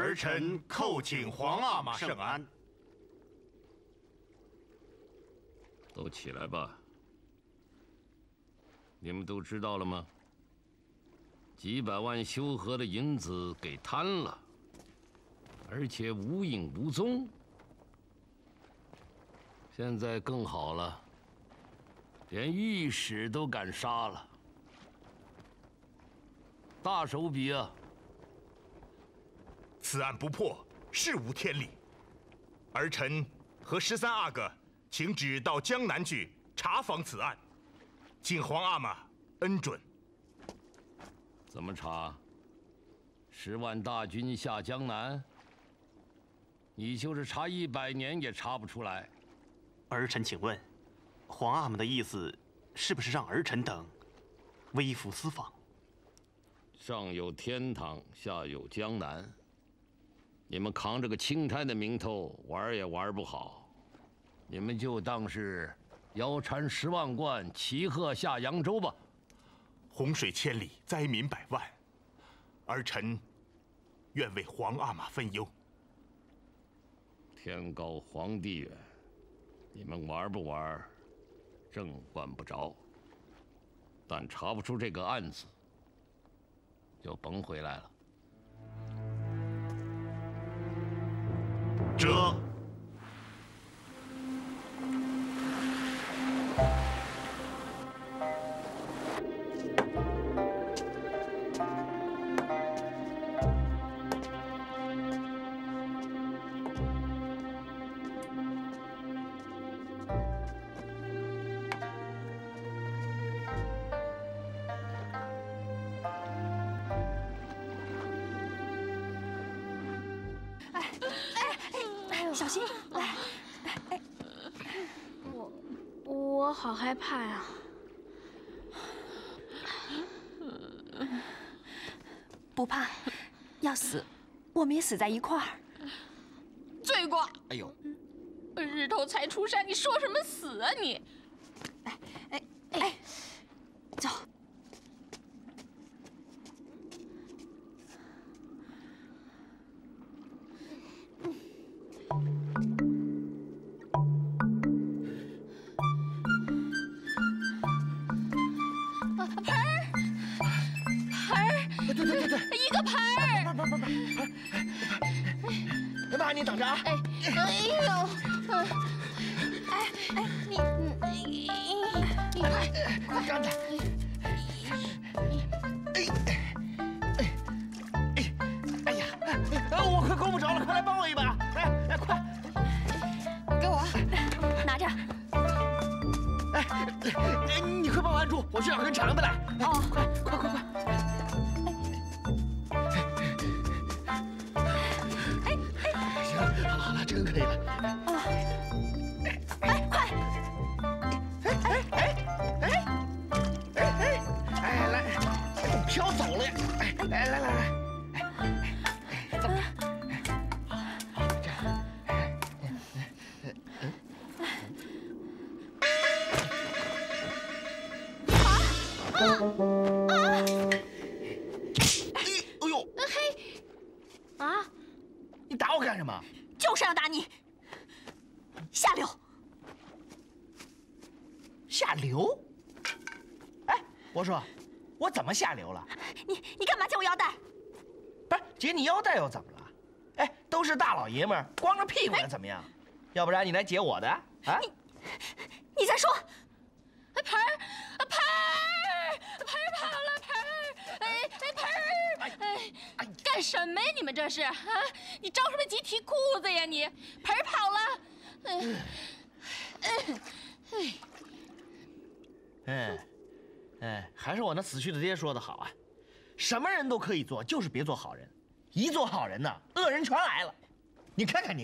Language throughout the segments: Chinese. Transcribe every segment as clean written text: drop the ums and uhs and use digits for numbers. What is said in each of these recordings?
儿臣叩请皇阿玛圣安。都起来吧。你们都知道了吗？几百万修河的银子给贪了，而且无影无踪。现在更好了，连御史都敢杀了，大手笔啊！ 此案不破，事无天理。儿臣和13阿哥请旨到江南去查访此案，请皇阿玛恩准。怎么查？10万大军下江南，你就是查100年也查不出来。儿臣请问，皇阿玛的意思是不是让儿臣等微服私访？上有天堂，下有江南。 你们扛着个钦差的名头玩也玩不好，你们就当是腰缠10万贯，骑鹤下扬州吧。洪水千里，灾民百万，儿臣愿为皇阿玛分忧。天高皇帝远，你们玩不玩，朕管不着。但查不出这个案子，就甭回来了。 这。小心，来，哎，我好害怕呀！不怕，要死，我们也死在一块儿。罪过！哎呦，日头才出山，你说什么死啊你？哎，走。 对，一个盆儿，妈，你等着啊！哎呦，你快站着！哎呀，我快够不着了，快来帮我一把！哎，快，给我拿着。哎，你快帮我按住，我去找根长的来。哦，快！好了，这个可以了。哦，哎，快！来，都飘走了呀！来，这么着，好，这样。哎呦！啊！你打我干什么？ 就是要打你，下流！下流？哎，我说，我怎么下流了？你干嘛解我腰带？不是，解你腰带又怎么了？哎，都是大老爷们儿，光着屁股的怎么样？要不然你来解我的啊？你再说。盆儿跑了，盆儿，干什么呀？你们这是啊？你着什么急提裤子呀你？盆儿跑了，还是我那死去的爹说的好啊，什么人都可以做，就是别做好人。一做好人呢，恶人全来了。你看看，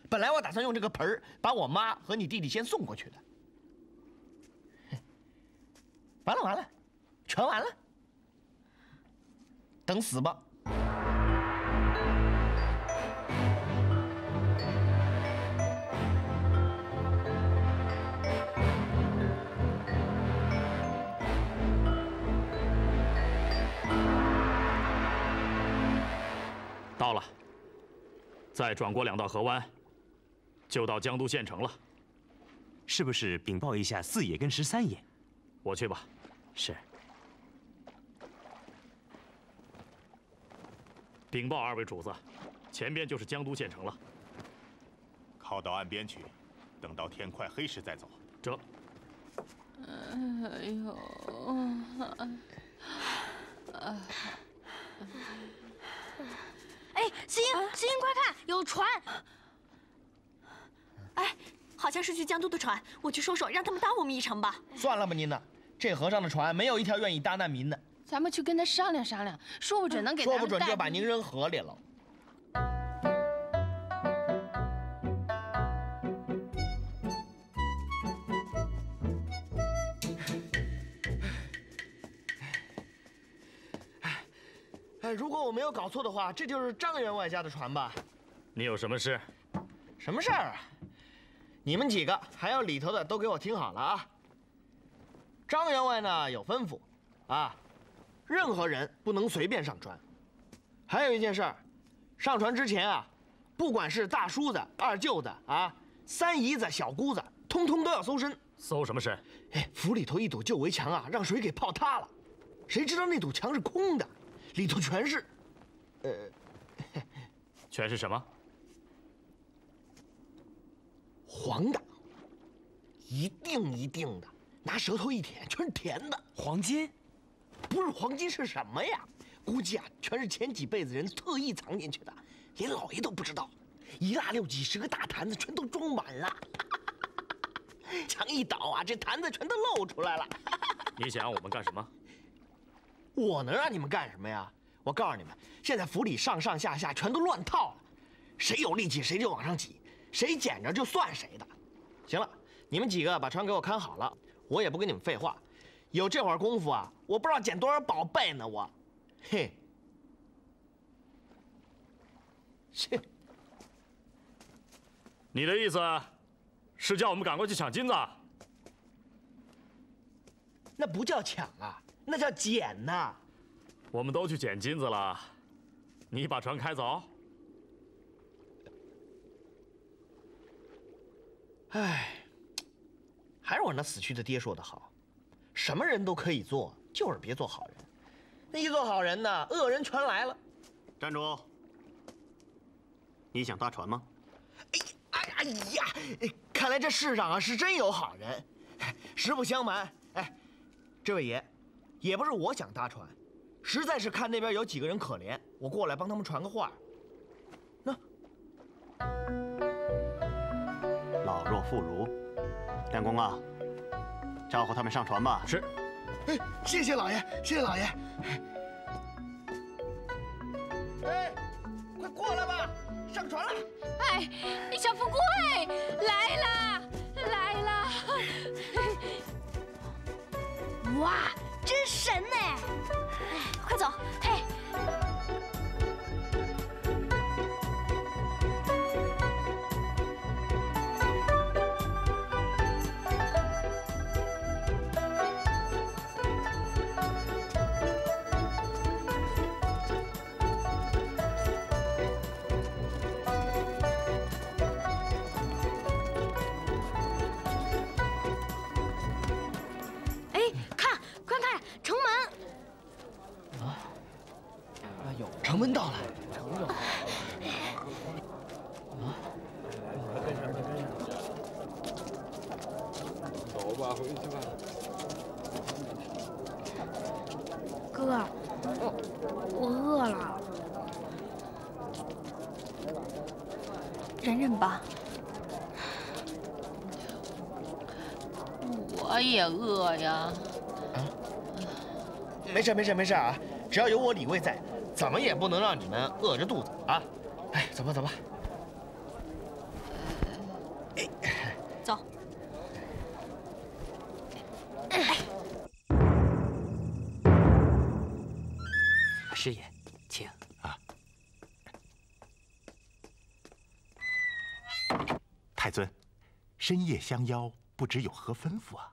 本来我打算用这个盆儿把我妈和你弟弟先送过去的。完了，全完了，等死吧。到了，再转过2道河湾，就到江都县城了。是不是禀报一下4爷跟13爷？我去吧。是。禀报2位主子，前边就是江都县城了。靠到岸边去，等到天快黑时再走。这。哎呦！哎，石英，石英，快看，有船！哎，好像是去江都的船，我去说说，让他们搭我们一程吧。算了吧您呢，这河上的船没有一条愿意搭难民的。咱们去跟他商量商量，说不准能给咱们说不准带就把您扔河里了。如果我没有搞错的话，这就是张员外家的船吧？你有什么事？什么事儿啊？你们几个还有里头的都给我听好了啊！张员外呢有吩咐，啊，任何人不能随便上船。还有一件事儿，上船之前啊，不管是大叔子、二舅子啊、三姨子、小姑子，通通都要搜身。搜什么身？哎，府里头一堵旧围墙啊，让水给泡塌了，谁知道那堵墙是空的。里头全是，全是什么？黄的，一定的，拿舌头一舔，全是甜的。黄金？不是黄金是什么呀？估计啊，全是前几辈子人特意藏进去的，连老爷都不知道。一大溜几十个大坛子，全都装满了。墙一倒啊，这坛子全都露出来了。你想让我们干什么？我能让你们干什么呀？我告诉你们，现在府里上上下下全都乱套了，谁有力气谁就往上挤，谁捡着就算谁的。行了，你们几个把船给我看好了，我也不跟你们废话。有这会儿功夫啊，我不知道捡多少宝贝呢，我，嘿，切。你的意思是叫我们赶快去抢金子？那不叫抢啊，那叫捡呐！我们都去捡金子了，你把船开走？唉，还是我那死去的爹说的好，什么人都可以做，就是别做好人。那一做好人呢，恶人全来了。站住！你想搭船吗？哎呀，看来这世上啊是真有好人。实不相瞒，哎，这位爷，也不是我想搭船，实在是看那边有几个人可怜，我过来帮他们传个话。那老弱妇孺，亮公啊，招呼他们上船吧。是。哎，谢谢老爷，谢谢老爷。哎，快过来吧，上船了。哎，小富贵来啦，来啦！哇，真神呢！快走！嘿，城门到了，走吧，回去吧。哥，我饿了。忍忍吧。我也饿呀。没事没事没事啊，只要有我李卫在，怎么也不能让你们饿着肚子啊！哎，走吧走吧。哎，走。师爷，请啊。太尊，深夜相邀，不知有何吩咐啊？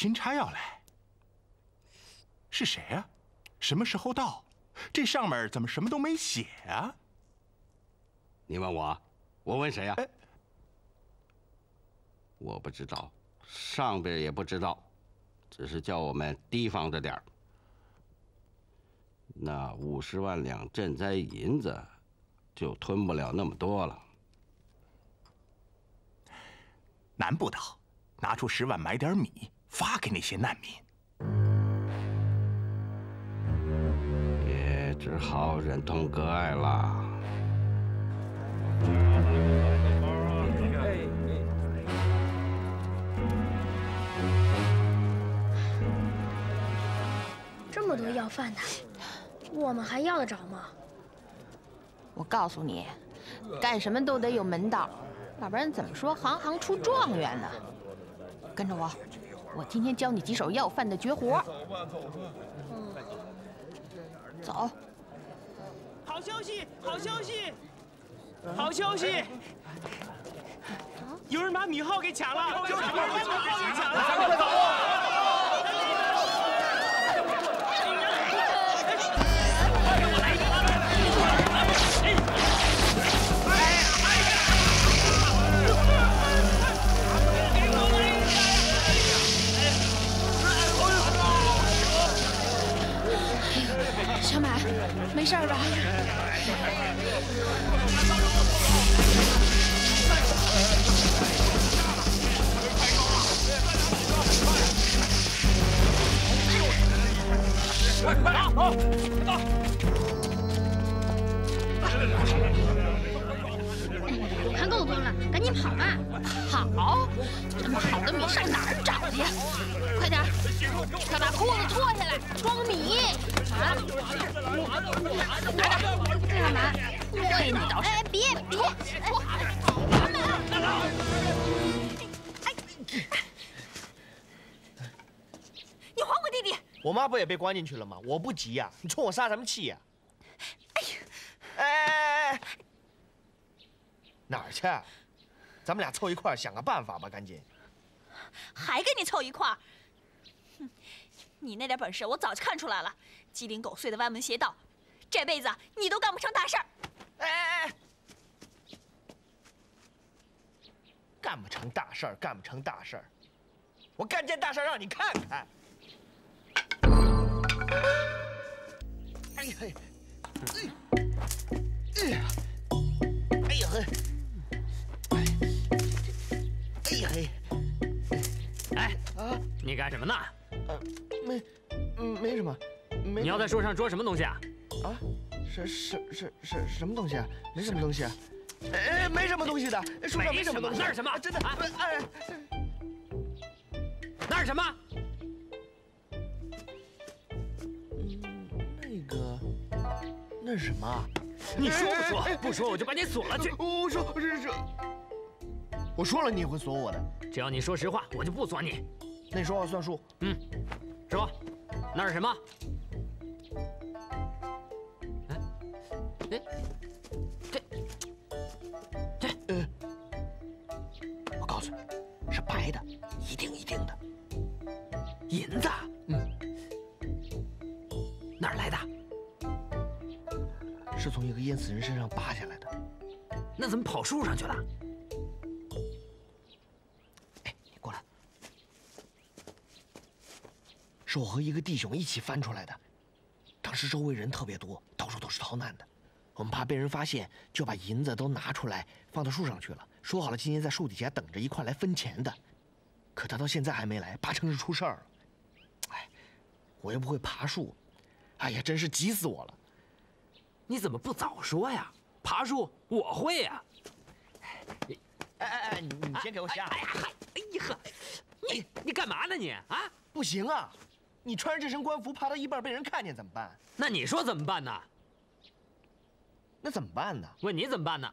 钦差要来。是谁呀？什么时候到？这上面怎么什么都没写啊？你问我，我问谁呀？我不知道，上边也不知道，只是叫我们提防着点儿。那50万两赈灾银子，就吞不了那么多了。难不倒，拿出10万买点米，发给那些难民。也只好忍痛割爱了。这么多要饭的，我们还要得着吗？我告诉你，干什么都得有门道，要不然怎么说行行出状元呢？跟着我，我今天教你几手要饭的绝活。走。好消息！好消息！好消息！有人把米号给抢了！有人把米号给抢了！快走！小满，没事吧？还够多了，赶紧跑吧！好，这么好的米上哪儿找去？快点，快把裤子脱下来，装米！啊！干嘛？对你倒是！哎，别脱！你还我弟弟！我妈不也被关进去了吗？我不急呀，你冲我撒什么气呀？哎呀！哎！哪儿去？咱们俩凑一块儿想个办法吧，赶紧！还跟你凑一块儿？哼，你那点本事我早就看出来了，鸡零狗碎的歪门邪道，这辈子你都干不成大事儿。哎！干不成大事儿，干不成大事儿，我干件大事儿让你看看！哎呀嘿！哎呀嘿！哎呀嘿！哎啊！你干什么呢？没什么。你要在树上捉什么东西啊？啊？什么东西啊？没什么东西啊。哎，没什么东西的，树上没什么东西。那是什么？真的啊？那是什么？那是什么？你说不说？不说我就把你锁了去。我说我说了你也会锁我的。只要你说实话，我就不锁你。那你说话算数。嗯，说，那是什么？我告诉你，是白的，一定的。银子？哪儿来的？是从一个淹死人身上扒下来的。那怎么跑树上去了？哎，你过来。是我和一个弟兄一起翻出来的。当时周围人特别多，到处都是逃难的。我们怕被人发现，就把银子都拿出来放到树上去了。说好了今天在树底下等着一块来分钱的。可他到现在还没来，8成是出事儿了。哎，我又不会爬树，哎呀，真是急死我了。你怎么不早说呀？爬树我会呀。哎，你先给我下。哎呀呵，你干嘛呢你啊？不行啊，你穿着这身官服爬到一半被人看见怎么办？那你说怎么办呢？那怎么办呢？问你怎么办呢？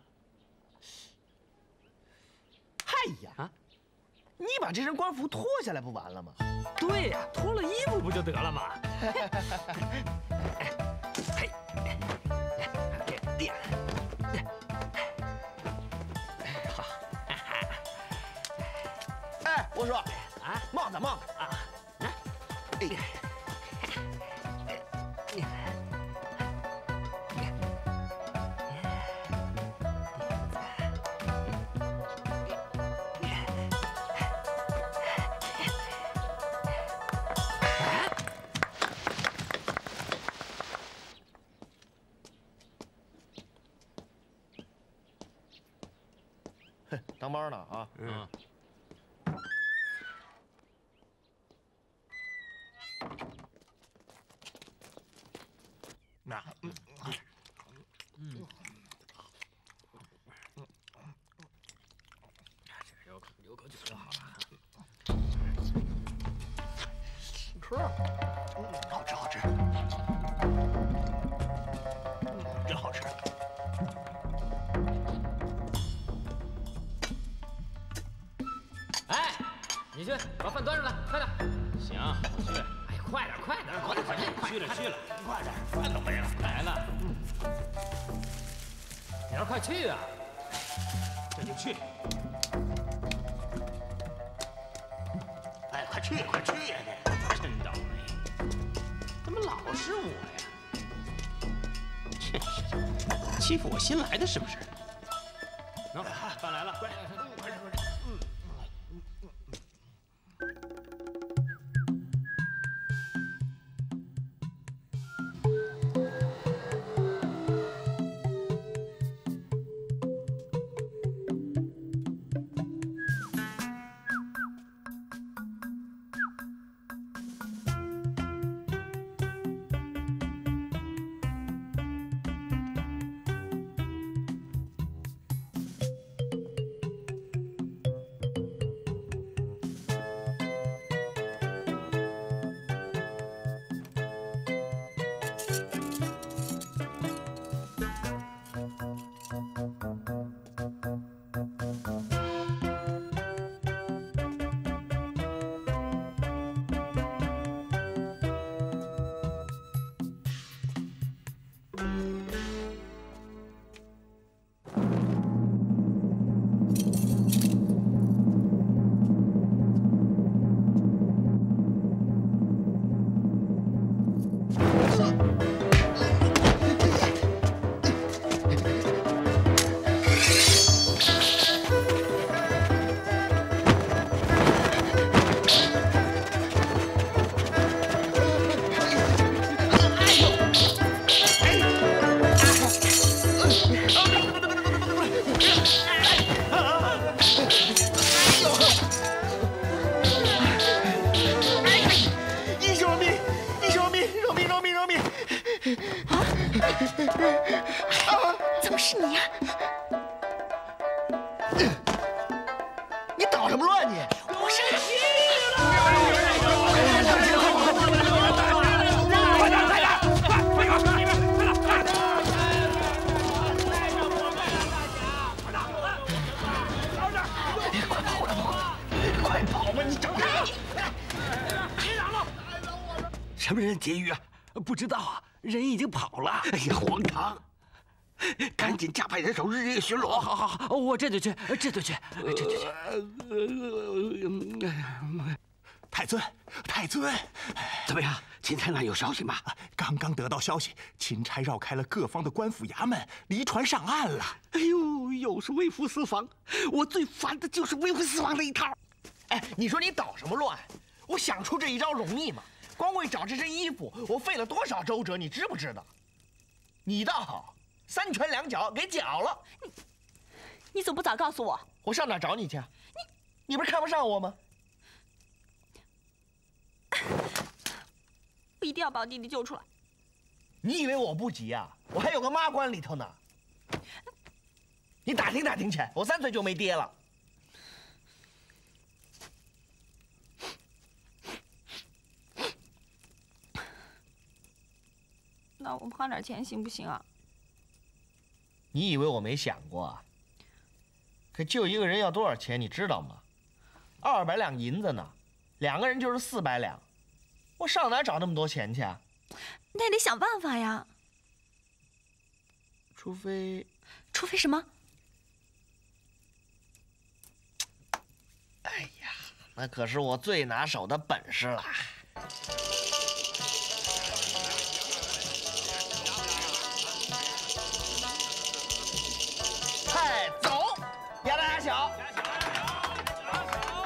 哎呀，你把这身官服脱下来不完了吗？对呀，脱了衣服不就得了吗？好。哎，我说，帽子啊，当猫呢啊！嗯。那，有口酒就好了。吃，好吃好吃，真好吃。 哎，你去把饭端上来，快点！行，我去。哎呀，快点，快点，快点，快点！去了，快点，饭都没了，来了。你要快去啊！这就去。哎，快去，快去呀！你真倒霉，怎么老是我呀？真是欺负我新来的是不是？喏，饭来了，快！ 怎么是你呀？你捣什么乱你？我生气快跑吧！你找他！什么人劫狱啊？不知道啊，人已经跑了。哎呀，荒唐！赶紧加派人手日夜巡逻。好，好，我这就去，这就去。太尊，太尊，怎么样？钦差那有消息吗？刚刚得到消息，钦差绕开了各方的官府衙门，离船上岸了。哎呦，又是微服私访！我最烦的就是微服私访这一套。哎，你说你捣什么乱？我想出这一招容易吗？光为找这身衣服，我费了多少周折，你知不知道？你倒好，三拳两脚给搅了。你怎么不早告诉我？我上哪找你去？你不是看不上我吗？我一定要把我弟弟救出来。你以为我不急啊？我还有个妈关里头呢。你打听打听去，我3岁就没爹了。那我花点钱行不行啊？你以为我没想过啊？可救一个人要多少钱，你知道吗？200两银子呢，2个人就是400两，我上哪找那么多钱去啊？那也得想办法呀。除非什么？哎呀，那可是我最拿手的本事了。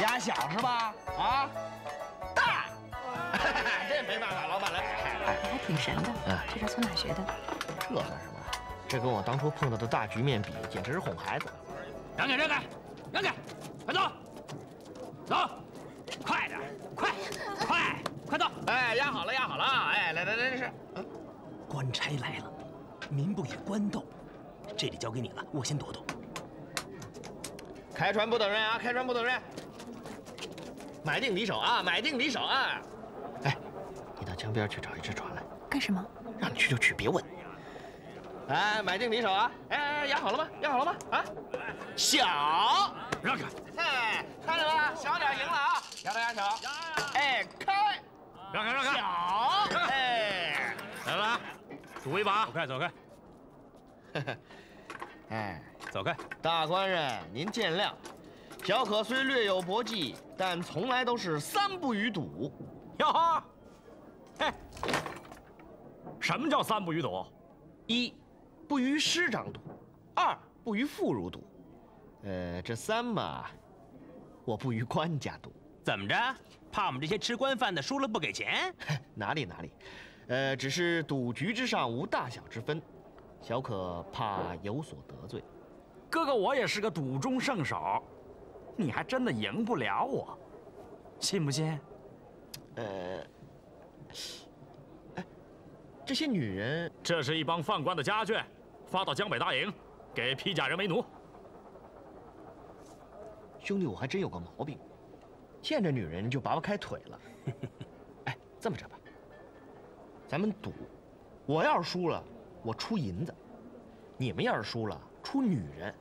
压小是吧？啊，大，这没办法，老板来。你还挺神的，这招从哪学的？这算什么？这跟我当初碰到的大局面比，简直是哄孩子。让开，让开，让开，快走，走，快点，快走！哎，压好了，压好了啊！哎，来，这是。官差来了，民不与官斗，这里交给你了，我先躲躲。开船不等人啊！开船不等人。买定离手啊！买定离手啊！哎，你到江边去找一只船来。干什么？让你去就去，别问。哎，买定离手啊！哎，压好了吗？压好了吗？啊，小，让开！哎，看见了，小点赢了啊！压大压小，哎，开，让开！小，哎，来了，赌一把，走开！哎，走开！大官人，您见谅，小可虽略有搏技，但从来都是3不与赌。哟呵，哎，什么叫3不与赌？1，不与师长赌；2，不与妇孺赌。这3嘛，我不与官家赌。怎么着？怕我们这些吃官饭的输了不给钱？哪里，只是赌局之上无大小之分，小可怕有所得罪。哥哥，我也是个赌中胜手，你还真的赢不了我，信不信？这些女人，这是一帮犯官的家眷，发到江北大营，给披甲人为奴。兄弟，我还真有个毛病，见着女人就拔不开腿了。哎，这么着吧，咱们赌，我要是输了，我出银子；你们要是输了，出女人。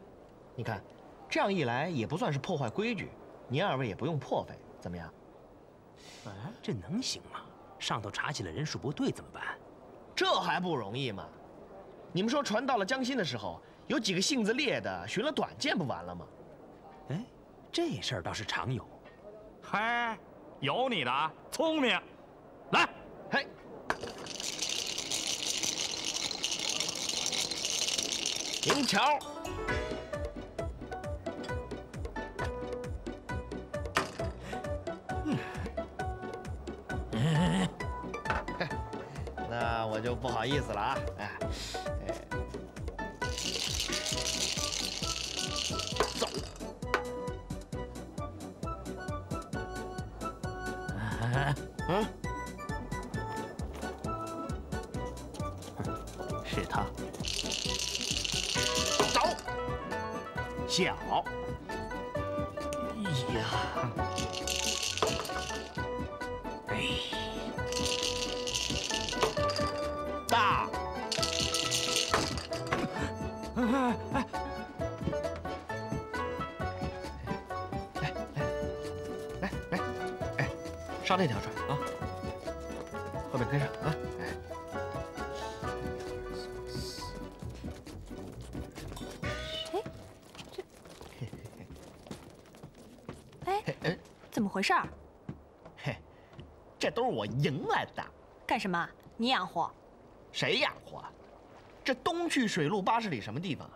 你看，这样一来也不算是破坏规矩，您2位也不用破费，怎么样？这能行吗？上头查起来人数不对怎么办？这还不容易吗？你们说船到了江心的时候，有几个性子烈的寻了短见，不完了吗？哎，这事儿倒是常有。嘿，有你的，聪明。来，嘿，您瞧。那我就不好意思了啊！走。是他。走。小。呀。大，来，上那条船啊，后面跟上啊，怎么回事？嘿，这都是我赢来的。干什么？你养活？谁养活？这东去水路80里什么地方？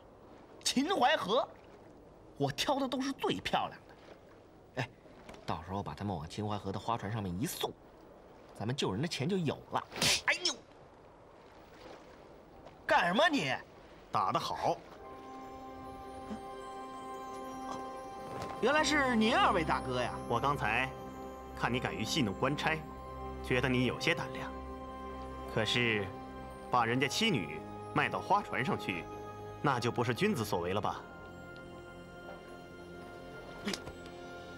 秦淮河，我挑的都是最漂亮的。哎，到时候把他们往秦淮河的花船上面一送，咱们救人的钱就有了。哎呦，干什么你？打得好！原来是您2位大哥呀！我刚才看你敢于戏弄官差，觉得你有些胆量。可是，把人家妻女卖到花船上去，那就不是君子所为了吧？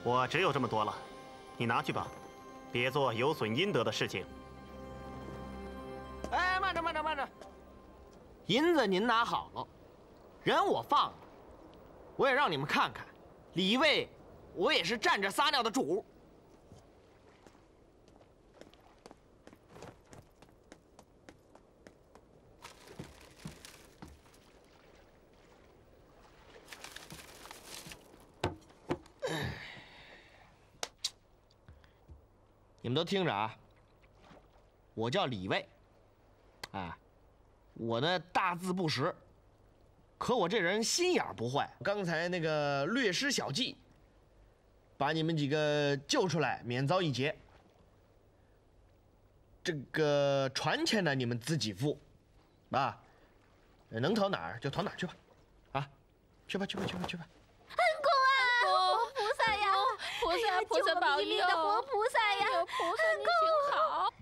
我只有这么多了，你拿去吧，别做有损阴德的事情。哎，慢着！银子您拿好了，人我放了，我也让你们看看，李卫，我也是站着撒尿的主。你们都听着啊，我叫李卫，啊，我呢大字不识，可我这人心眼不坏。刚才那个略施小计，把你们几个救出来，免遭一劫。这个船钱呢，你们自己付，啊，能逃哪儿就逃哪儿去吧，啊，去吧。恩公啊，活菩萨呀，菩萨保佑的活菩萨呀，菩萨您请好。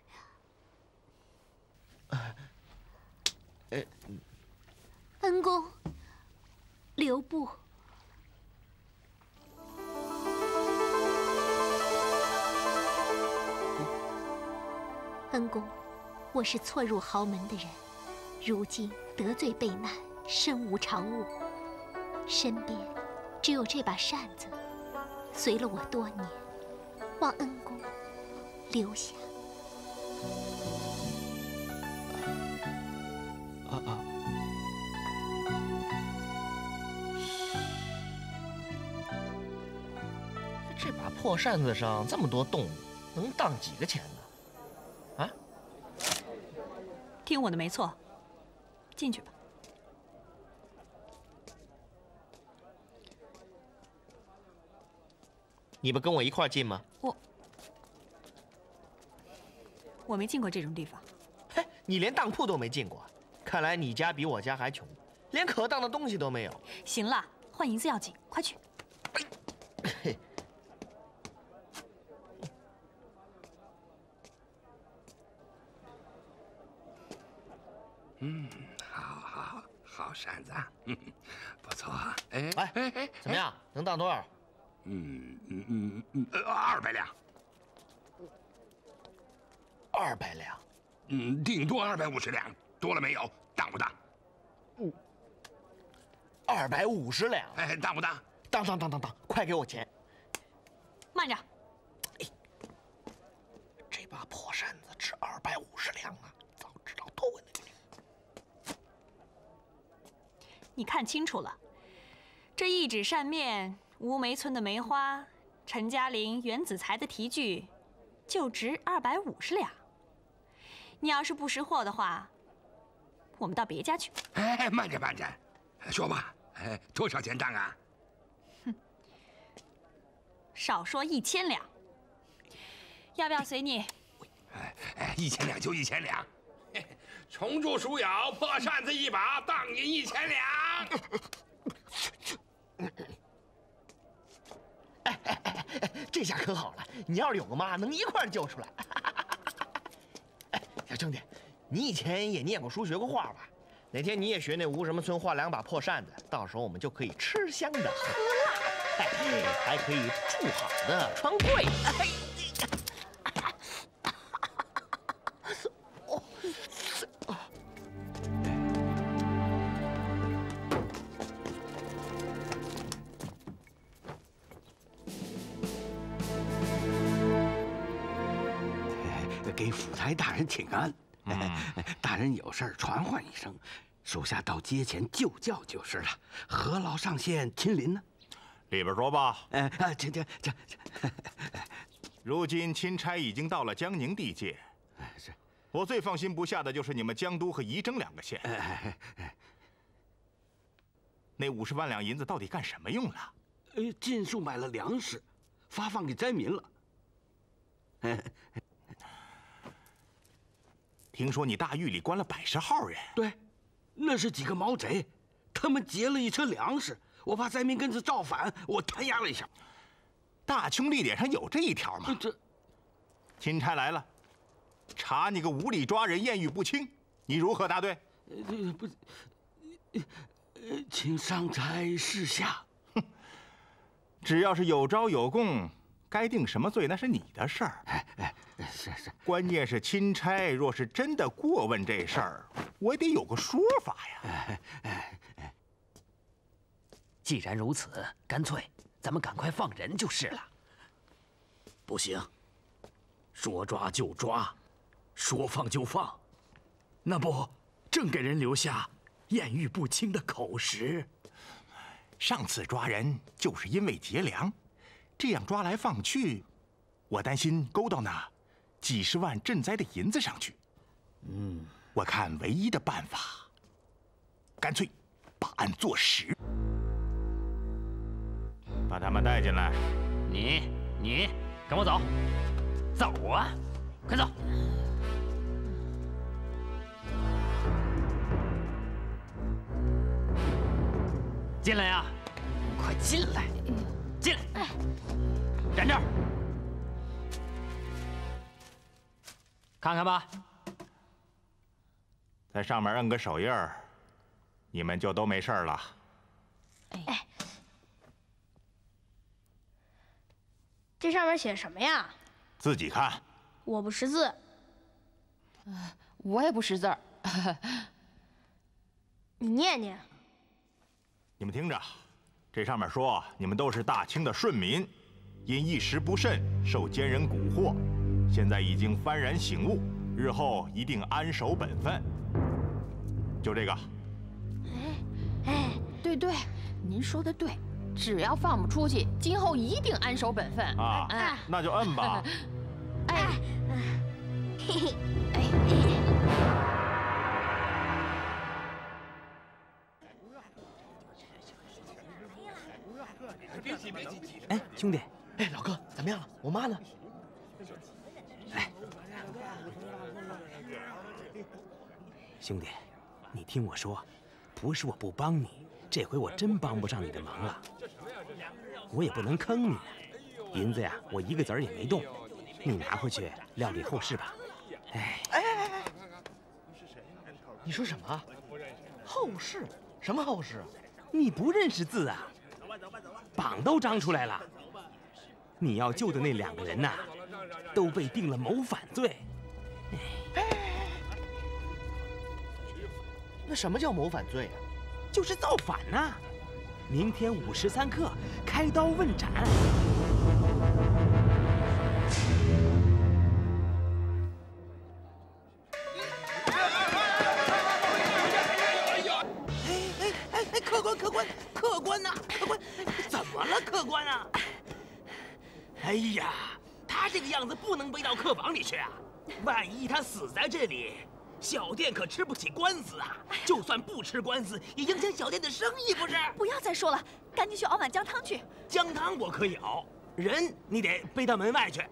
恩公，留步。恩公，我是错入豪门的人，如今得罪被难，身无长物，身边只有这把扇子，随了我多年，望恩公留下。这把破扇子上这么多洞，能当几个钱呢？啊？听我的没错，进去吧。你不跟我一块儿进吗？我没进过这种地方。嘿，你连当铺都没进过，看来你家比我家还穷，连可当的东西都没有。行了，换银子要紧，快去。嘿。好扇子，不错。哎，怎么样？能当多少？200两。200两？顶多250两，多了没有？当不当？250两。哎，当不当？当，快给我钱！慢着。这把破扇子值250两啊！早知道多问了你。你看清楚了，这一纸扇面，乌梅村的梅花，陈嘉玲、袁子才的题具，就值250两。你要是不识货的话，我们到别家去。哎，慢着，说吧，多少钱当啊？哼，少说1000两。要不要随你？1000两就1000两。虫蛀鼠咬，破扇子一把，当银1000两。这下可好了，你要是有个妈，能一块儿救出来。小兄弟，你以前也念过书，学过画吧？哪天你也学那吴什么村画2把破扇子，到时候我们就可以吃香的喝辣的，还可以住好的，穿贵的。给府台大人请安。大人有事传唤一声，属下到街前就叫就是了。何老上线亲临呢？里边说吧。这。如今钦差已经到了江宁地界，是。我最放心不下的就是你们江都和仪征2个县。那50万两银子到底干什么用了？尽数买了粮食，发放给灾民了。听说你大狱里关了110号人。对，那是几个毛贼，他们劫了一车粮食，我怕灾民跟着造反，我弹压了一下。大清历典上有这一条吗？钦差来了，查你个无理抓人、验狱不清，你如何答对？不，请上差示下。哼，只要是有招有供，该定什么罪那是你的事儿。是。关键是钦差若是真的过问这事儿，我也得有个说法呀。既然如此，干脆咱们赶快放人就是了。不行，说抓就抓，说放就放，那不正给人留下验狱不清的口实？上次抓人就是因为劫粮，这样抓来放去，我担心勾到那几10万赈灾的银子上去。我看唯一的办法，干脆把案做实，把他们带进来。你跟我走，走啊，快走！进来呀，快进来，进来，站这儿，看看吧，在上面摁个手印儿，你们就都没事了。哎，这上面写什么呀？自己看。我不识字。我也不识字儿。你念念。你们听着，这上面说你们都是大清的顺民，因一时不慎受奸人蛊惑，现在已经幡然醒悟，日后一定安守本分。就这个。对，您说的对，只要放不出去，今后一定安守本分啊！那就摁吧。哎，兄弟，哎，老哥，怎么样了？我妈呢？哎，兄弟，你听我说，不是我不帮你，这回我真帮不上你的忙了。我也不能坑你，银子呀，我一个子儿也没动，你拿回去料理后事吧。哎，你说什么？后事？什么后事？你不认识字啊？榜都张出来了。你要救的那2个人呐，都被定了谋反罪。那什么叫谋反罪啊？就是造反呐！明天5时3刻开刀问斩。客官呐，客官，怎么了，客官啊？哎呀，他这个样子不能背到客房里去啊！万一他死在这里，小店可吃不起官司啊！就算不吃官司，也影响小店的生意，不是？不要再说了，赶紧去熬碗姜汤去。姜汤我可以熬，人你得背到门外去。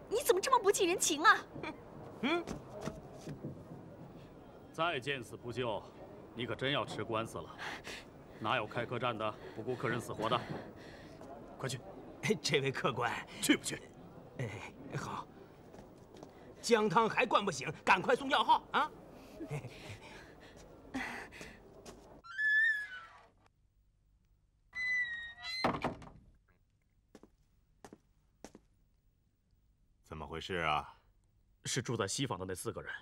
你怎么这么不近人情啊？再见死不救，你可真要吃官司了。哪有开客栈的不顾客人死活的？快去！这位客官，去不去？好。姜汤还灌不醒，赶快送药号啊！怎么回事啊？是住在西坊的那4个人，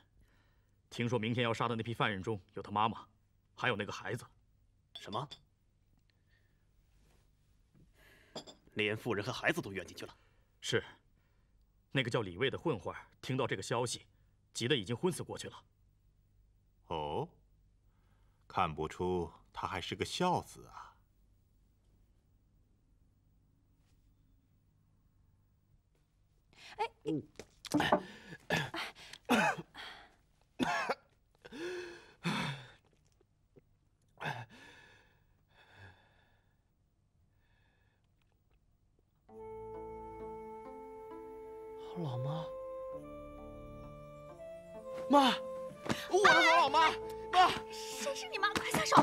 听说明天要杀的那批犯人中有他妈妈，还有那个孩子。什么？连妇人和孩子都冤进去了？是。那个叫李卫的混混听到这个消息，急得已经昏死过去了。哦，看不出他还是个孝子啊。老妈，妈，我的好老妈，妈，谁是你妈？快撒手！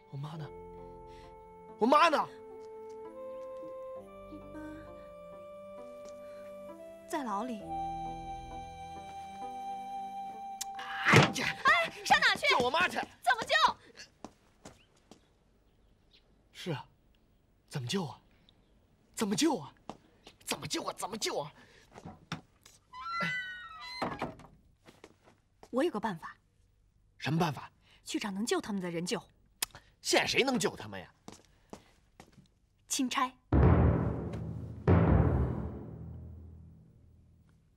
我妈呢？我妈呢？在牢里。哎呀！上哪去？救我妈去！怎么救？是啊，怎么救啊？怎么救啊？怎么救啊？怎么救啊？我有个办法。什么办法？去找能救他们的人救。现在谁能救他们呀？钦差。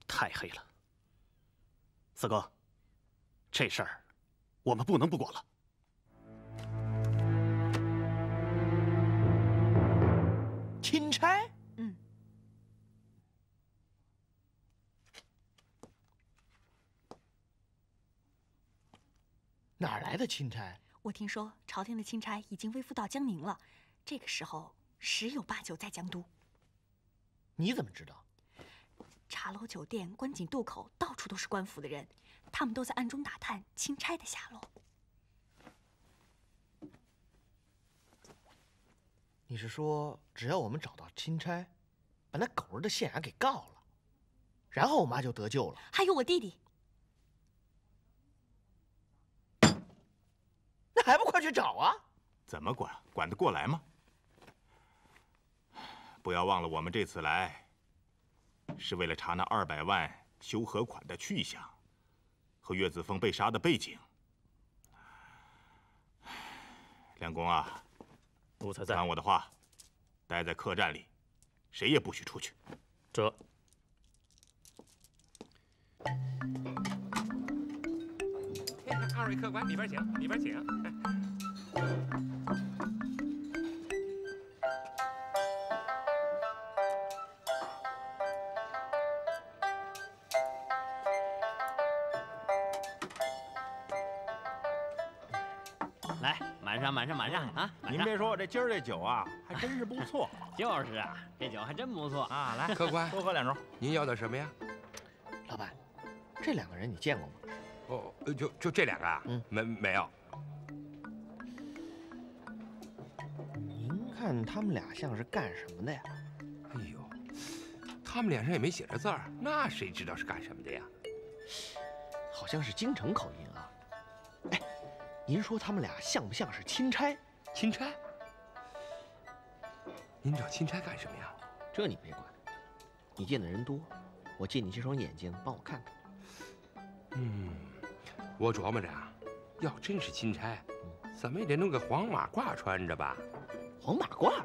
太黑了，四哥，这事儿我们不能不管了。钦差？哪儿来的钦差？我听说朝廷的钦差已经微服到江宁了，这个时候十有八九在江都。你怎么知道？茶楼、酒店、关井渡口，到处都是官府的人，他们都在暗中打探钦差的下落。你是说，只要我们找到钦差，把那狗日的县衙给告了，然后我妈就得救了？还有我弟弟。 那还不快去找啊？怎么管？管得过来吗？不要忘了，我们这次来，是为了查那200万修河款的去向，和岳子凤被杀的背景。梁公啊，奴才在。按我的话，待在客栈里，谁也不许出去。这。 2位客官，里边请，里边请。来，满上，满上，满上啊！您别说，这今儿这酒啊，还真是不错。就是啊，这酒还真不错啊！来，客官，多喝2盅。您要的什么呀？老板，这2个人你见过吗？ 哦，就这2个啊？没有。您看他们俩像是干什么的呀？哎呦，他们脸上也没写着字儿，那谁知道是干什么的呀？好像是京城口音啊。哎，您说他们俩像不像是钦差？钦差？您找钦差干什么呀？这你别管，你见的人多，我借你这双眼睛帮我看看。我琢磨着啊，要真是钦差，怎么也得弄个黄马褂穿着吧？黄马褂？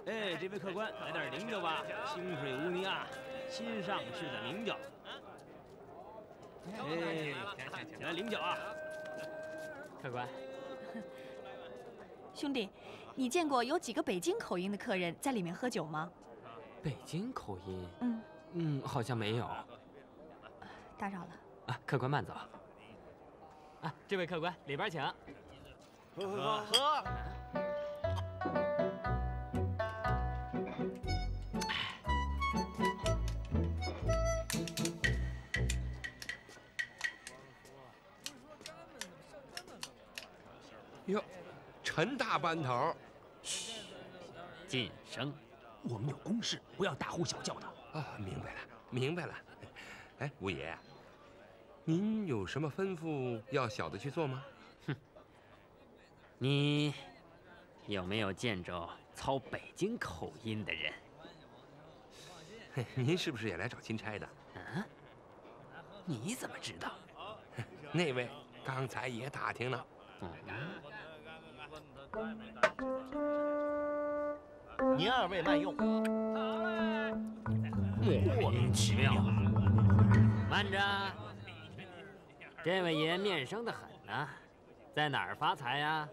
哎，这位客官，来点灵酒吧，清水无泥啊，新上市的灵酒。哎，请来灵酒啊！客官，兄弟，你见过有几个北京口音的客人在里面喝酒吗？北京口音？好像没有。打扰了。 啊，客官慢走。啊，这位客官里边请。喝。哟，陈大班头。晋升。我们有公事，不要大呼小叫的。啊，明白了，明白了。哎，吴爷。 您有什么吩咐要小的去做吗？哼，你有没有见着操北京口音的人？您是不是也来找钦差的？啊？你怎么知道？那位刚才也打听了。您2位慢用。莫名其妙。慢着。 这位爷面生的很呢，在哪儿发财呀？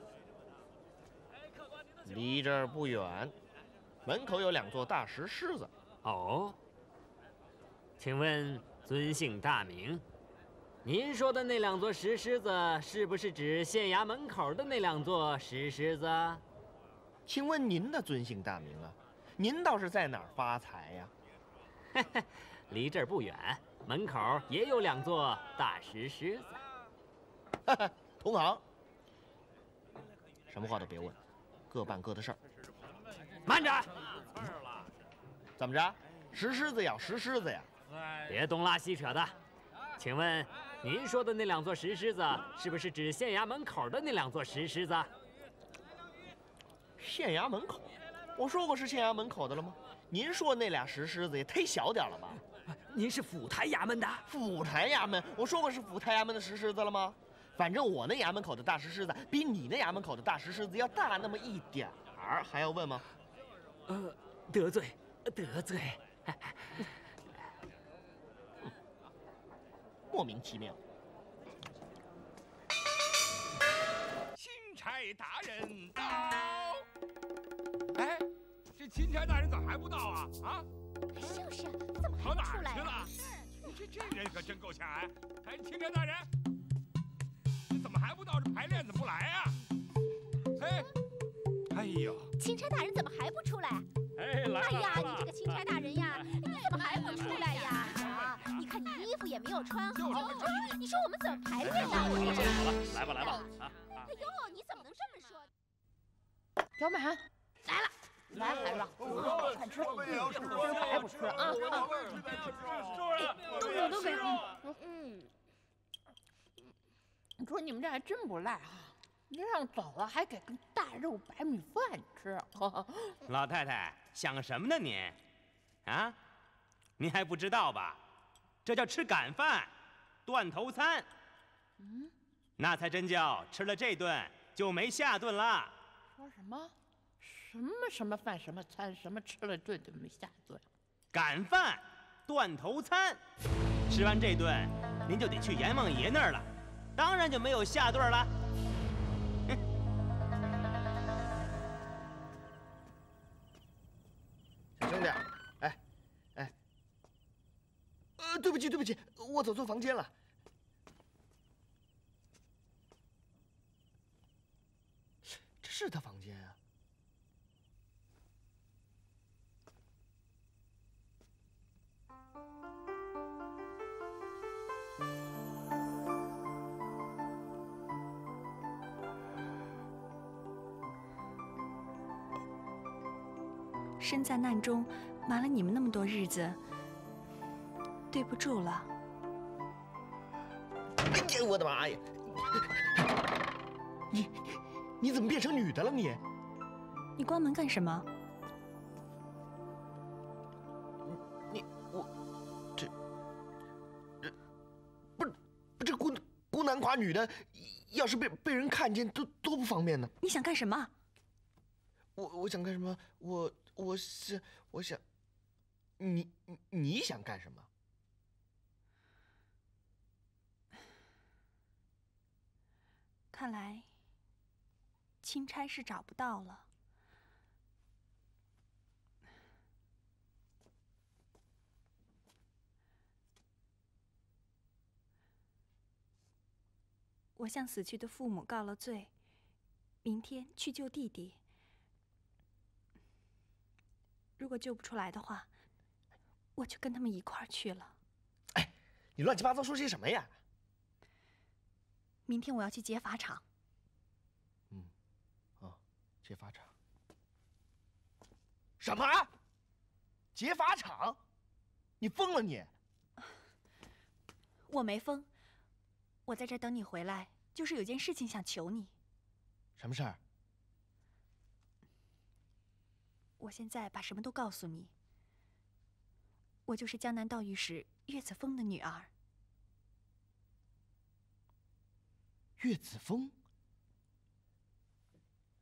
离这儿不远，门口有2座大石狮子。哦，请问尊姓大名？您说的那2座石狮子，是不是指县衙门口的那2座石狮子？请问您的尊姓大名啊？您倒是在哪儿发财呀？嘿嘿，离这儿不远。 门口也有2座大石狮子。同行，什么话都别问，各办各的事儿。慢着！怎么着？石狮子咬石狮子呀？别东拉西扯的。请问，您说的那2座石狮子，是不是指县衙门口的那2座石狮子？县衙门口？我说过是县衙门口的了吗？您说那俩石狮子也忒小点了吧？您是府台衙门的？府台衙门？我说过是府台衙门的石狮子了吗？反正我那衙门口的大石狮子比你那衙门口的大石狮子要大那么一点儿，还要问吗？得罪，得罪。莫名其妙。钦差大人到。哎，这钦差大人怎么还不到啊？啊？就是，怎么还跑哪出来儿去了？这人可真够呛哎！哎，钦差大人，你怎么还还不到这排练，怎么不来啊？哎，哎呦，钦差大人怎么还不出来？哎，来了！哎呀，你这个钦差大人呀，你怎么还不出来呀？啊，你看你衣服也没有穿好，你说我们怎么排练呀？来吧，来吧！啊！哎呦，你怎么能这么说？小满来了。来，孩子，快吃，吃还不吃啊？都给。你说你们这还真不赖哈，你让走了还给个大肉白米饭吃。老太太想什么呢您？啊，您还不知道吧？这叫吃赶饭，断头餐。那才真叫吃了这顿就没下顿了。说什么？什么饭什么餐什么吃了顿就没下顿？赶饭，断头餐。吃完这顿，您就得去阎王爷那儿了，当然就没有下顿了。小兄弟，哎，对不起，我走错房间了。这是他房间啊。身在难中，瞒了你们那么多日子，对不住了。哎呀，我的妈呀！你怎么变成女的了你？你关门干什么？这孤男寡女的，要是被人看见，多不方便呢。你想干什么？我想干什么？我想，你想干什么？看来钦差是找不到了。我向死去的父母告了罪，明天去救弟弟。如果救不出来的话，我就跟他们一块儿去了。哎，你乱七八糟说些什么呀？明天我要去劫法场。劫法场？什么？劫法场？你疯了你！我没疯，我在这儿等你回来，就是有件事情想求你。什么事儿？我现在把什么都告诉你。我就是江南道御史岳子峰的女儿。岳子峰？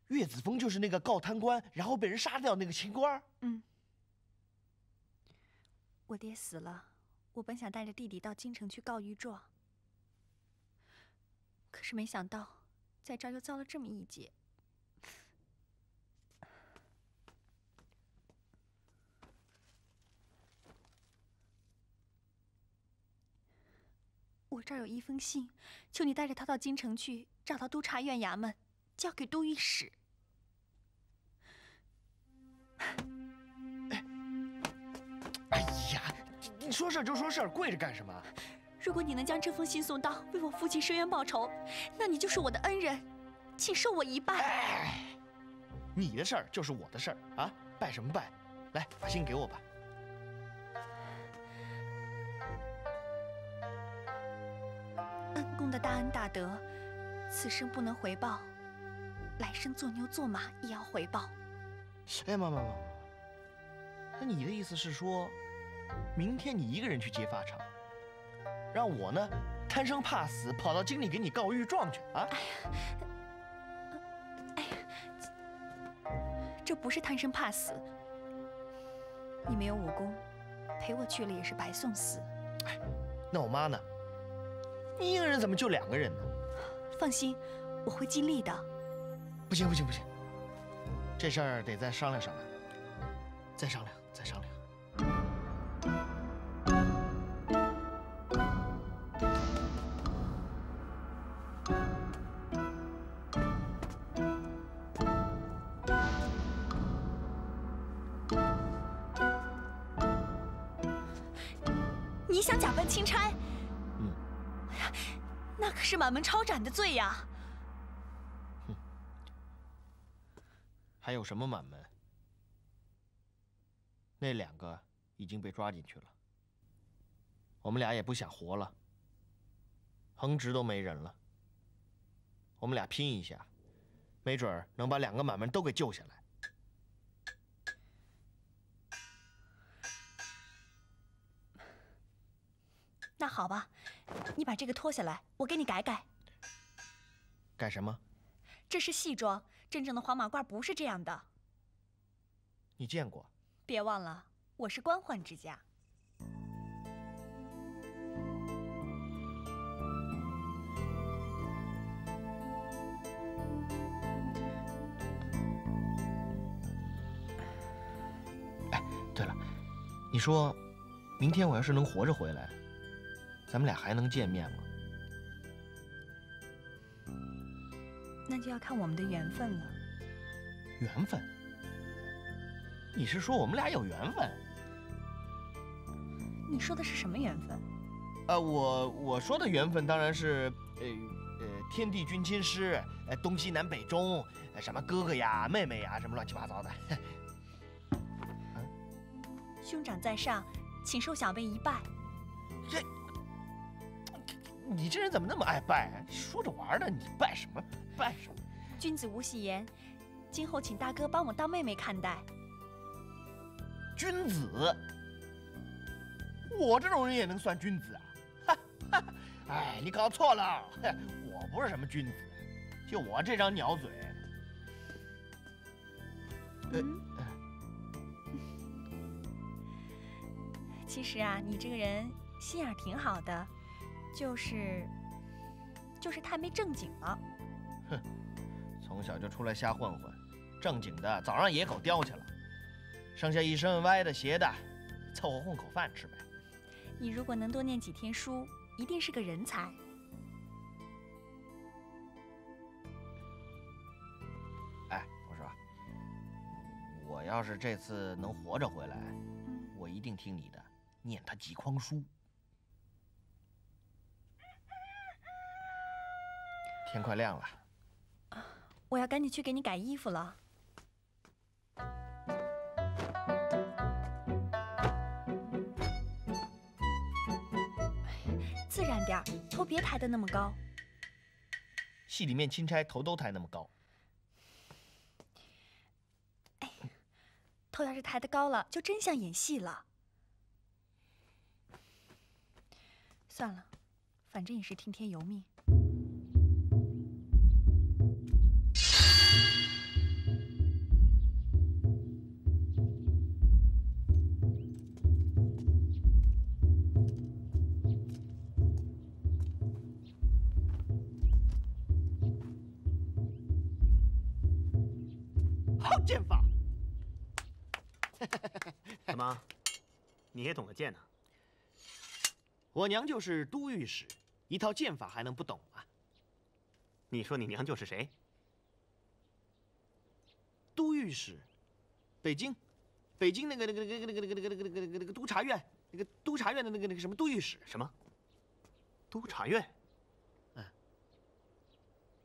岳子峰就是那个告贪官，然后被人杀掉那个清官。我爹死了，我本想带着弟弟到京城去告御状，可是没想到在这儿又遭了这么一劫。我这儿有一封信，求你带着他到京城去，找到督察院衙门，交给都御史。哎呀，你说事儿就说事儿，跪着干什么？如果你能将这封信送到，为我父亲伸冤报仇，那你就是我的恩人，请受我一拜。哎，你的事儿就是我的事儿啊，拜什么拜？来，把信给我吧。恩公的大恩大德，此生不能回报，来生做牛做马也要回报。哎，妈，那你的意思是说，明天你一个人去劫法场，让我呢贪生怕死跑到京里给你告御状去啊？哎呀，这不是贪生怕死。你没有武功，陪我去了也是白送死。哎，那我妈呢？你一个人怎么就2个人呢？放心，我会尽力的。不行，这事儿得再商量商量，再商量。你想假扮钦差？哎呀，那可是满门抄斩的罪呀！还有什么满门？那2个已经被抓进去了，我们俩也不想活了，横直都没人了。我们俩拼一下，没准儿能把2个满门都给救下来。那好吧，你把这个脱下来，我给你改改。改什么？这是戏装，真正的黄马褂不是这样的。你见过？别忘了，我是官宦之家。哎，对了，你说，明天我要是能活着回来，咱们俩还能见面吗？那就要看我们的缘分了。缘分？你是说我们俩有缘分？你说的是什么缘分？我说的缘分当然是天地君亲师，东西南北中，什么哥哥呀、妹妹呀，什么乱七八糟的。兄长在上，请受小辈一拜。你这人怎么那么爱拜啊？说着玩的，你拜什么拜什么？君子无戏言，今后请大哥帮我当妹妹看待。君子？我这种人也能算君子啊？哎，你搞错了，我不是什么君子，就我这张鸟嘴。其实啊，你这个人心眼挺好的，就是太没正经了。哼，从小就出来瞎混混，正经的早让野狗叼去了，剩下一身歪的斜的，凑合混口饭吃呗。你如果能多念几天书，一定是个人才。哎，我说，我要是这次能活着回来，我一定听你的，念他几筐书。天快亮了，我要赶紧去给你改衣服了。自然点儿，头别抬得那么高。戏里面钦差头都抬那么高。哎，头要是抬得高了，就真像演戏了。算了，反正也是听天由命。好剑法！怎么，你也懂个剑呢？我娘就是都御史，一套剑法还能不懂吗？你说你娘就是谁？都御史，北京那个督察院，那个督察院的那个什么都御史。什么？督察院？嗯。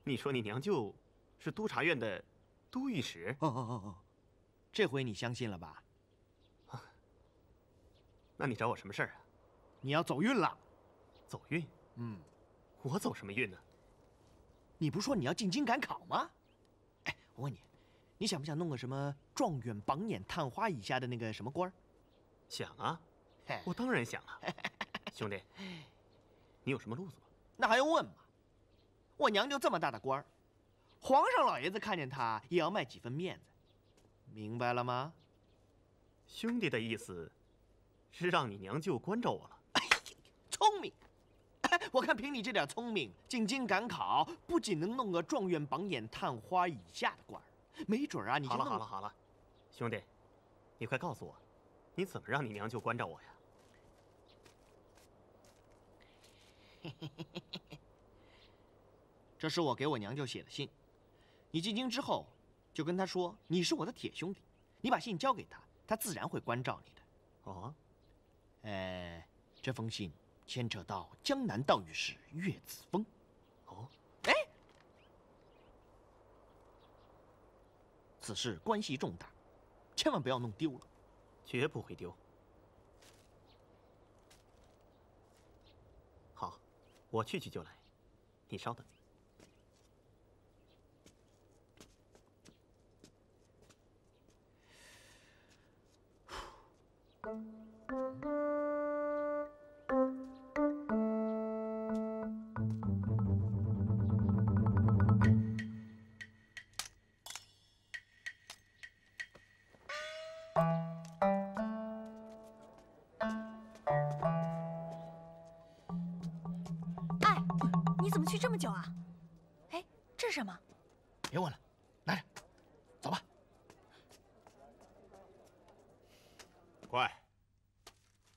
你说你娘就是督察院的都御史？哦，这回你相信了吧？那你找我什么事儿啊？你要走运了。走运？嗯。我走什么运呢？你不说你要进京赶考吗？哎，我问你，你想不想弄个什么状元、榜眼、探花以下的那个什么官儿？想啊，我当然想了。兄弟，你有什么路子吗？那还用问吗？我娘就这么大的官儿，皇上老爷子看见她也要卖几分面子，明白了吗？兄弟的意思是让你娘舅关照我了。哎呀，聪明！我看凭你这点聪明，进京赶考不仅能弄个状元、榜眼、探花以下的官儿，没准啊，你就弄……好了，兄弟，你快告诉我，你怎么让你娘舅关照我呀？这是我给我娘舅写的信，你进京之后就跟她说你是我的铁兄弟，你把信交给她，她自然会关照你的。哦，这封信牵扯到江南道御史岳子峰。哦，哎，此事关系重大，千万不要弄丢了。绝不会丢。好，我去就来，你稍等。 哎，你怎么去这么久啊？哎，这是什么？别问了，拿着，走吧。 快，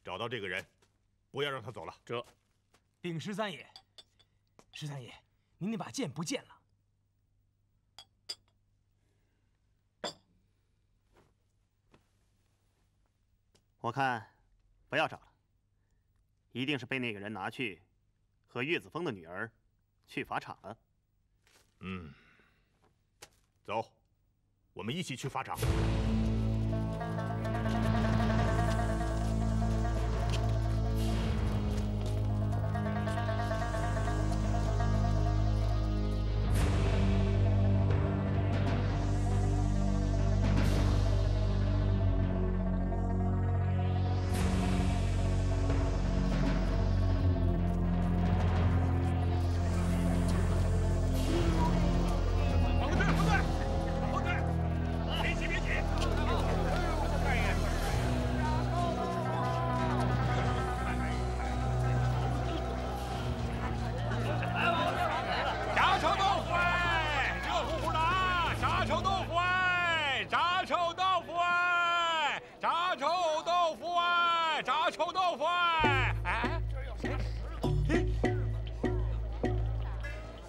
找到这个人，不要让他走了。这，禀十三爷，十三爷，您那把剑不见了。我看，不要找了，一定是被那个人拿去，和岳子峰的女儿，去法场了。嗯，走，我们一起去法场。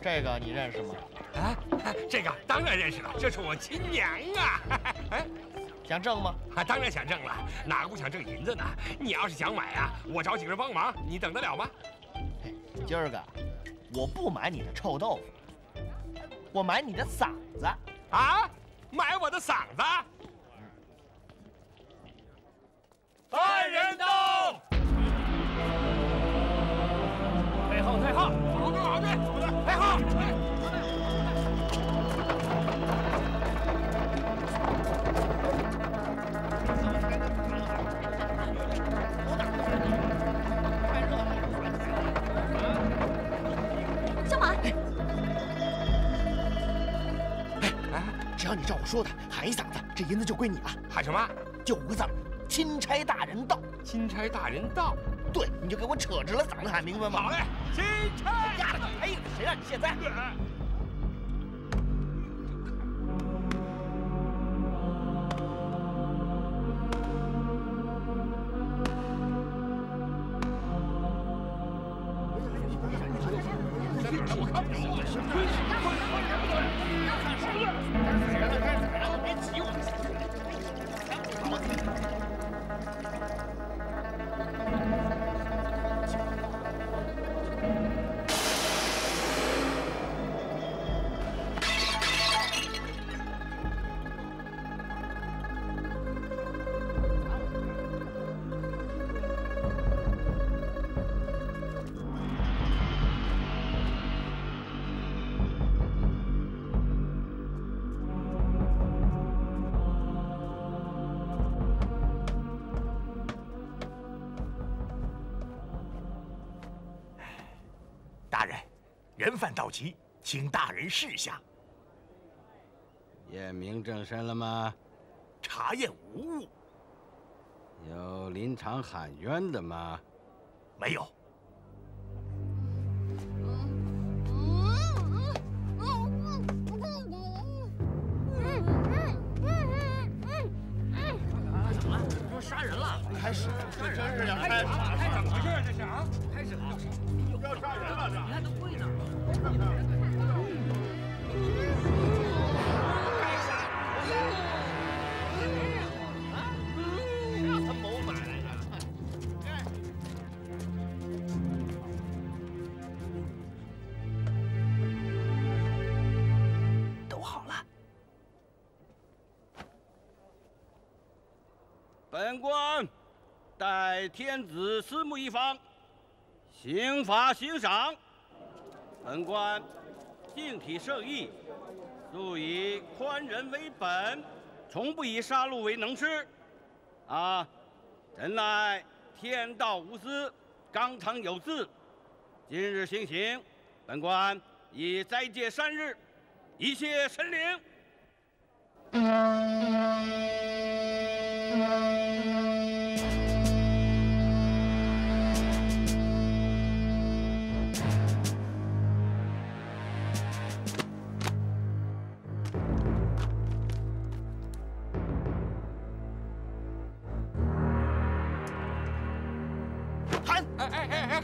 这个你认识吗？啊，这个当然认识了，这是我亲娘啊！哎，想挣吗？啊，当然想挣了，哪个不想挣银子呢？你要是想买啊，我找几个人帮忙，你等得了吗？今儿个我不买你的臭豆腐，我买你的嗓子。啊，买我的嗓子？犯人到！退后，退后！好队，好队，退后！小马，只要你照我说的喊一嗓子，这银子就归你了。喊什么？就5个字：钦差大人到。钦差大人到。对，你就给我扯直了嗓子喊，明白吗？好嘞，钦差。丫的，哎，谁让你现在？我看不懂。别挤我！大人，人犯到齐，请大人示下。验明正身了吗？查验无误。有临场喊冤的吗？没有。怎么了？说杀人了？开始，这真是要开始了！怎么回事？这是啊？开始了，要杀人了！你看都跪那儿。让他谋反来着！本官代天子司幕一方，刑罚刑赏。本官敬体圣意，素以宽仁为本，从不以杀戮为能事。朕乃天道无私，纲常有字。今日行刑，本官已斋戒3日，一切申领。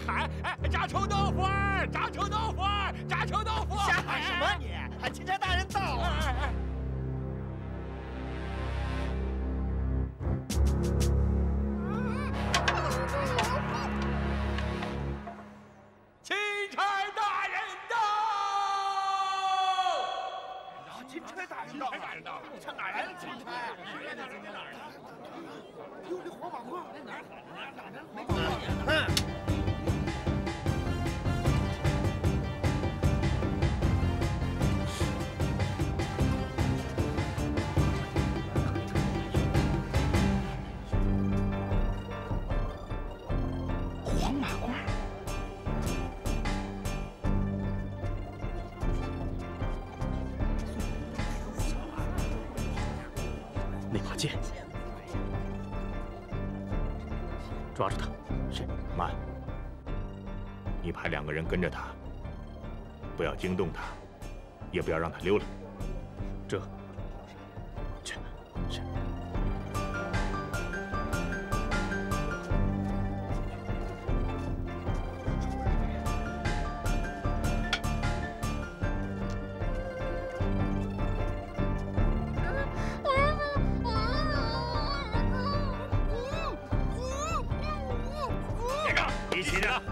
喊！炸臭豆腐儿！炸臭豆腐儿！炸臭豆腐！瞎喊什么你？喊钦差大人到啊！钦差大人到！钦差大人到！你上哪来了钦差啊？哟，这火把棍在哪儿喊的？哪人没看？黄马褂。那把剑，抓住他。是，慢。你派2个人跟着他，不要惊动他，也不要让他溜了。这，去，是。一起的。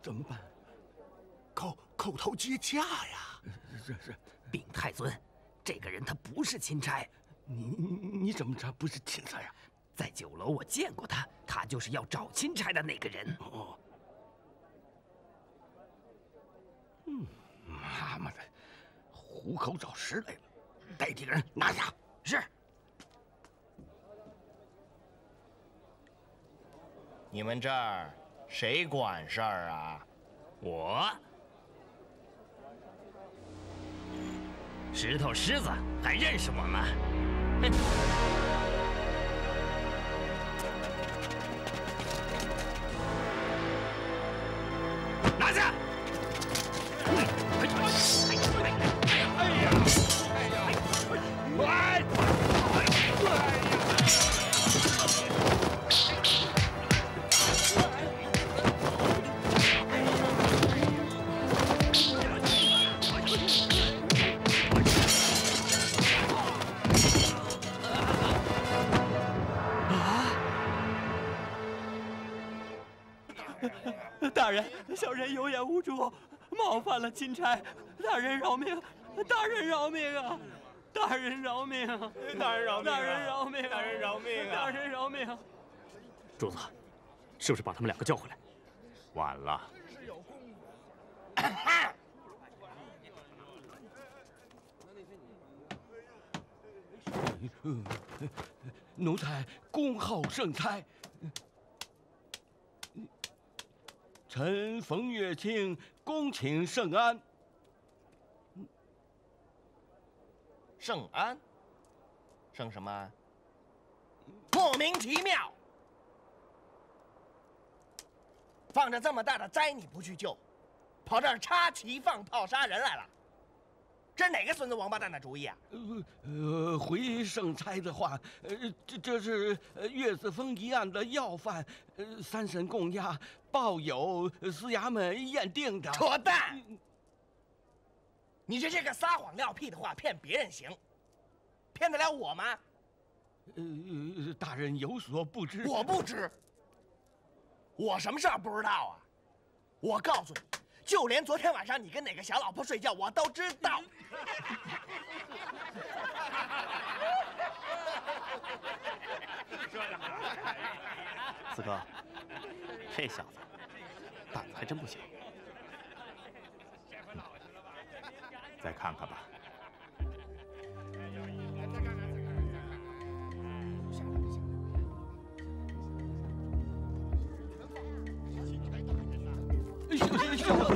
怎么办？口头接驾呀！是。禀太尊，这个人他不是钦差。你怎么知道不是钦差呀？在酒楼我见过他，他就是要找钦差的那个人。哦。妈妈的，虎口找食来了！带几个人拿下。是。你们这儿谁管事儿啊？我。石头狮子还认识我吗？哼！拿下！大人，小人有眼无珠，冒犯了钦差，大人饶命！大人饶命啊！大人饶命啊！大人饶命！大人饶命！大人饶命！大人饶命！主子，是不是把他们2个叫回来？晚了。奴才恭候圣差。臣冯月卿恭请圣安。圣安？圣什么安？莫名其妙！放着这么大的灾你不去救，跑这儿插旗放炮杀人来了，这是哪个孙子王八蛋的主意啊？回圣差的话，这是岳子峰一案的要犯，3审供押，报有司衙门验定的。扯淡！你这个撒谎撂屁的话骗别人行，骗得了我吗？大人有所不知。我不知。我什么事儿不知道啊？我告诉你，就连昨天晚上你跟哪个小老婆睡觉，我都知道。说得好，四哥，这小子胆子还真不小。再看看吧。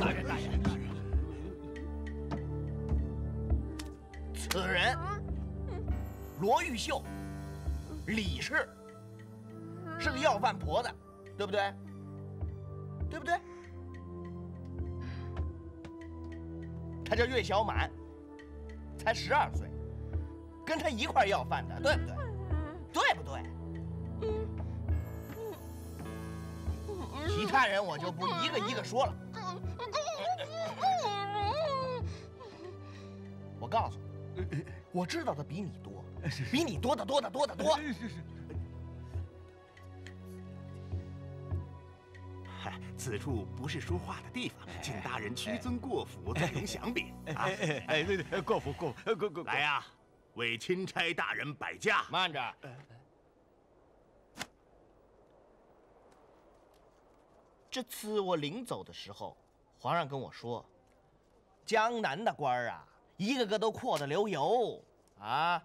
大人，此人罗玉秀，李氏，是个要饭婆子，对不对？对不对？他叫岳小满，才12岁，跟他一块要饭的，对不对？对不对？其他人我就不一个一个说了。我告诉你，我知道的比你多，比你多得多得多得多。是。嗨，此处不是说话的地方，请大人屈尊过府，再容详禀。对，过府。来呀，为钦差大人摆驾。慢着。这次我临走的时候，皇上跟我说，江南的官儿啊，一个个都阔得流油啊！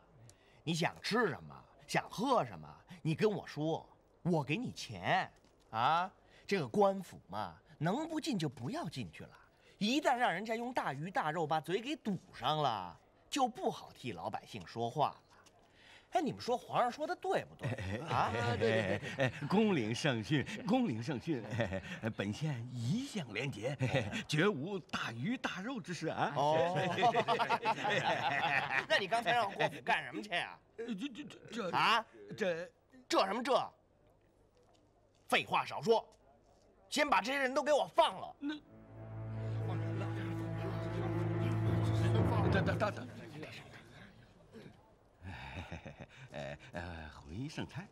你想吃什么，想喝什么，你跟我说，我给你钱啊！这个官府嘛，能不进就不要进去了。一旦让人家用大鱼大肉把嘴给堵上了，就不好替老百姓说话了。哎，你们说皇上说的对不对啊？对，恭领圣训，恭领圣训。本县一向廉洁，绝无大鱼大肉之事啊。哦，那你刚才让我过府干什么去啊？这啊，这什么这？废话少说，先把这些人都给我放了。等。回圣差，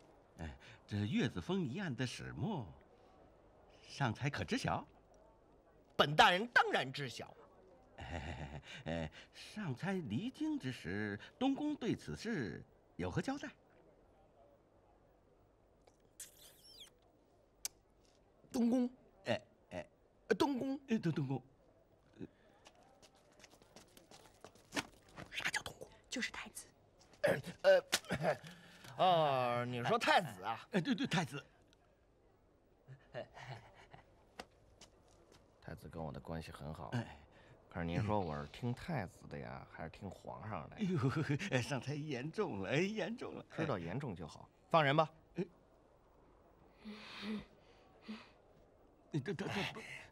这月子峰一案的始末，上差可知晓？本大人当然知晓。上差离京之时，东宫对此事有何交代？东宫，东宫，东宫，啥叫东宫？就是太子。你说太子啊？对，太子。太子跟我的关系很好，可是您说我是听太子的呀，还是听皇上的？哎呦，上差严重了，严重了。知道严重就好，放人吧。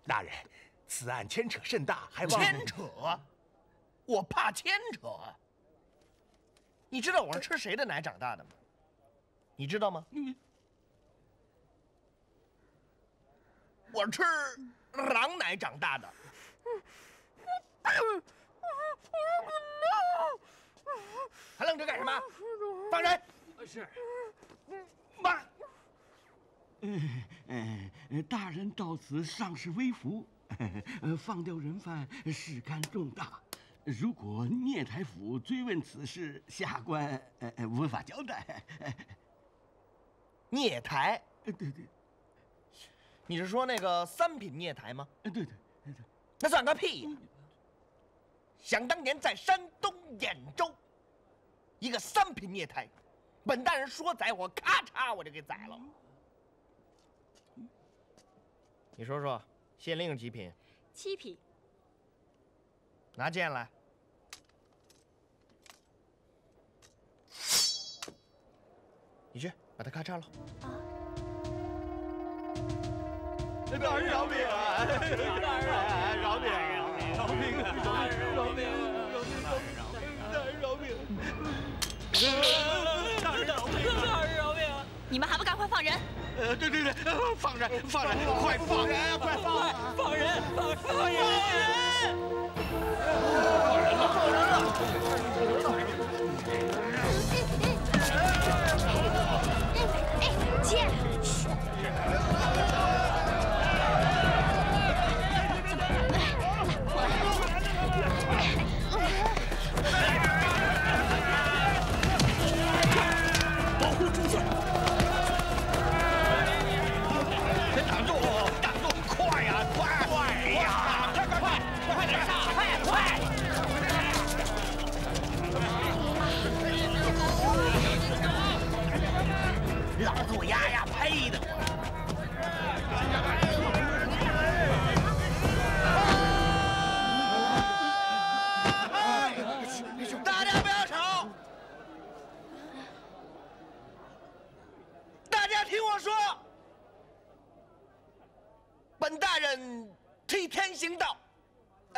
大人，此案牵扯甚大，还望牵扯？我怕牵扯？你知道我是吃谁的奶长大的吗？你知道吗？我是吃狼奶长大的。还愣着干什么？放人！是。慢。大人到此尚是微服，放掉人犯事干重大。如果聂台府追问此事，下官无法交代。聂台？对。你是说那个3品聂台吗？对。那算个屁呀！想当年在山东兖州，一个3品聂台，本大人说宰我，咔嚓我就给宰了。你说说，县令几品？7品。拿剑来。你去把他咔嚓了。大人饶命啊！大人饶命！饶命！大人饶命！大人饶命！大人饶命！大人饶命！你们还不赶快放人！对，放人，快放人，快放人！放人！姐。人替天行道，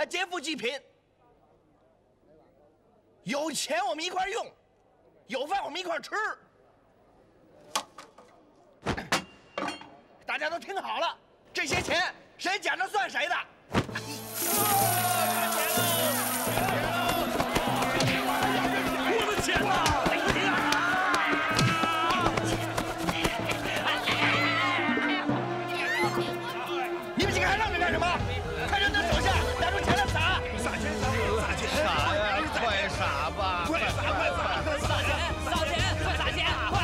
劫富济贫。有钱我们一块用，有饭我们一块吃。大家都听好了，这些钱谁捡着算谁的。我的钱呢？你们几个还愣着干什么？快让他手下拿出钱来撒！撒钱！撒呀！快撒吧！快撒！撒钱！快撒钱！快撒钱！快！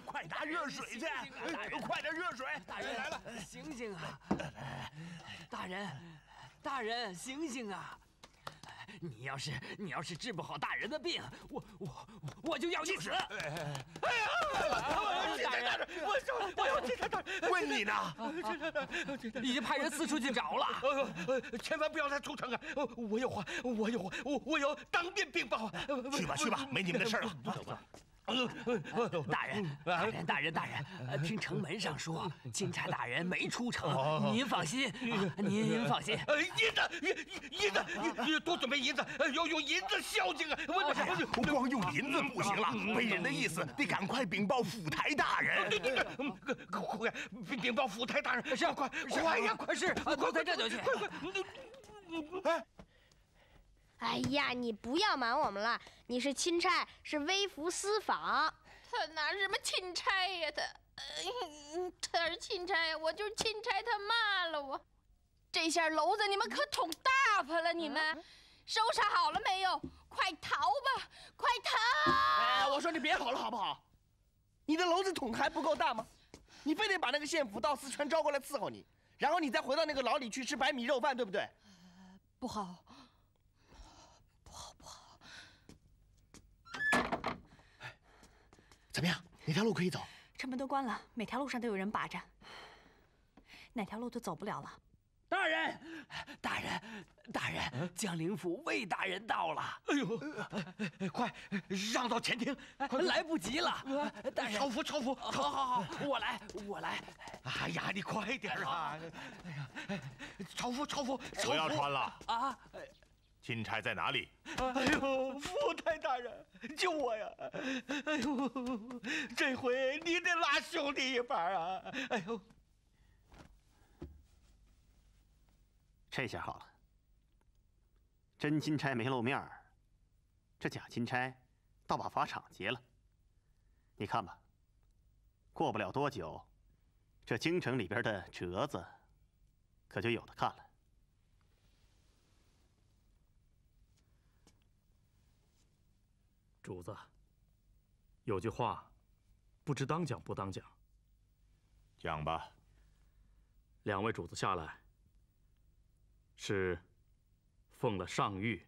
快拿热水去！快点热水！大人来了，醒醒啊！大人，醒醒啊！你要是治不好大人的病，我就要你死！哎呀！大人，我要见大人！问你呢？已经派人四处去找了。千万不要再出城啊！我有当面禀报。去吧，没你们的事了。走吧。大人，听城门上说，钦差大人没出城，您放心，您放心。银子，多准备银子，要用银子孝敬啊！光用银子不行了，背人的意思得赶快禀报府台大人。快禀报府台大人！是，快呀！是，快在这就去。哎呀，你不要瞒我们了，你是钦差，是微服私访。他拿什么钦差呀？他是钦差呀，我就是钦差，他骂了我。这下篓子你们可捅大发了，你们收拾好了没有？快逃吧，快逃！哎，我说你别跑了好不好？你的篓子捅还不够大吗？你非得把那个县府道司全招过来伺候你，然后你再回到那个牢里去吃白米肉饭，对不对？不好。怎么样？哪条路可以走？城门都关了，每条路上都有人把着，哪条路都走不了了。大人，江陵府魏大人到了。哎呦，快让到前厅！来不及了，大人。超服！好，我来。哎呀，你快点啊！哎呀，超服！不要穿了啊！钦差在哪里？哎呦，府台大人，救我呀！哎呦，这回你得拉兄弟一把啊！哎呦，这下好了，真钦差没露面儿，这假钦差倒把法场劫了。你看吧，过不了多久，这京城里边的折子可就有的看了。主子，有句话，不知当讲不当讲。讲吧。两位主子下来，是奉了上谕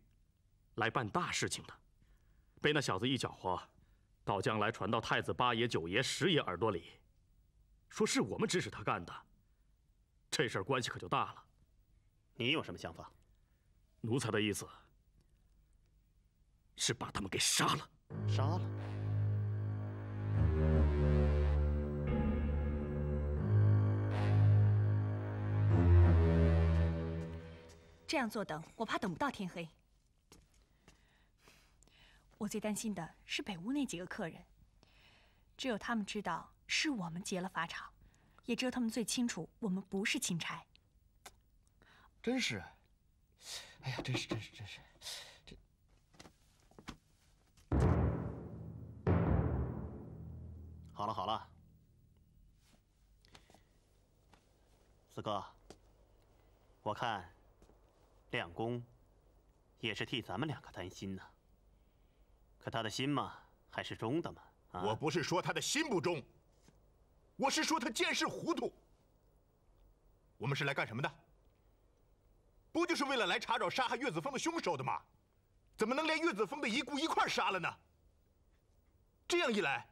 来办大事情的。被那小子一搅和，到将来传到太子八爷、九爷、十爷耳朵里，说是我们指使他干的，这事儿关系可就大了。你有什么想法？奴才的意思是把他们给杀了。杀了？这样坐等，我怕等不到天黑。我最担心的是北屋那几个客人，只有他们知道是我们劫了法场，也只有他们最清楚我们不是钦差。真是，哎呀，真是，这。好了，四哥，我看亮公也是替咱们两个担心呢。可他的心嘛，还是忠的嘛。啊，我不是说他的心不忠，我是说他见识糊涂。我们是来干什么的？不就是为了来查找杀害岳子峰的凶手的吗？怎么能连岳子峰的遗孤一块杀了呢？这样一来，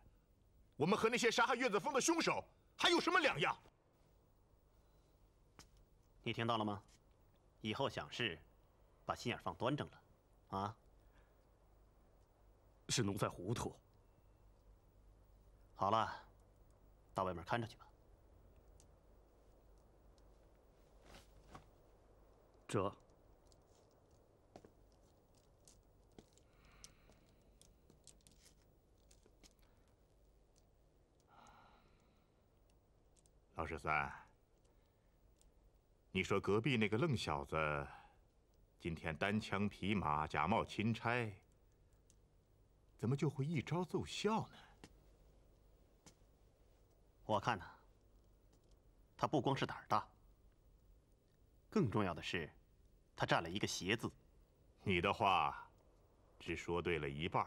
我们和那些杀害岳子峰的凶手还有什么两样？你听到了吗？以后想事，把心眼放端正了，啊？是奴才糊涂。好了，到外面看着去吧。这。老13，你说隔壁那个愣小子，今天单枪匹马假冒钦差，怎么就会一招奏效呢？我看呢，他不光是胆儿大，更重要的是，他占了一个邪字。你的话，只说对了一半。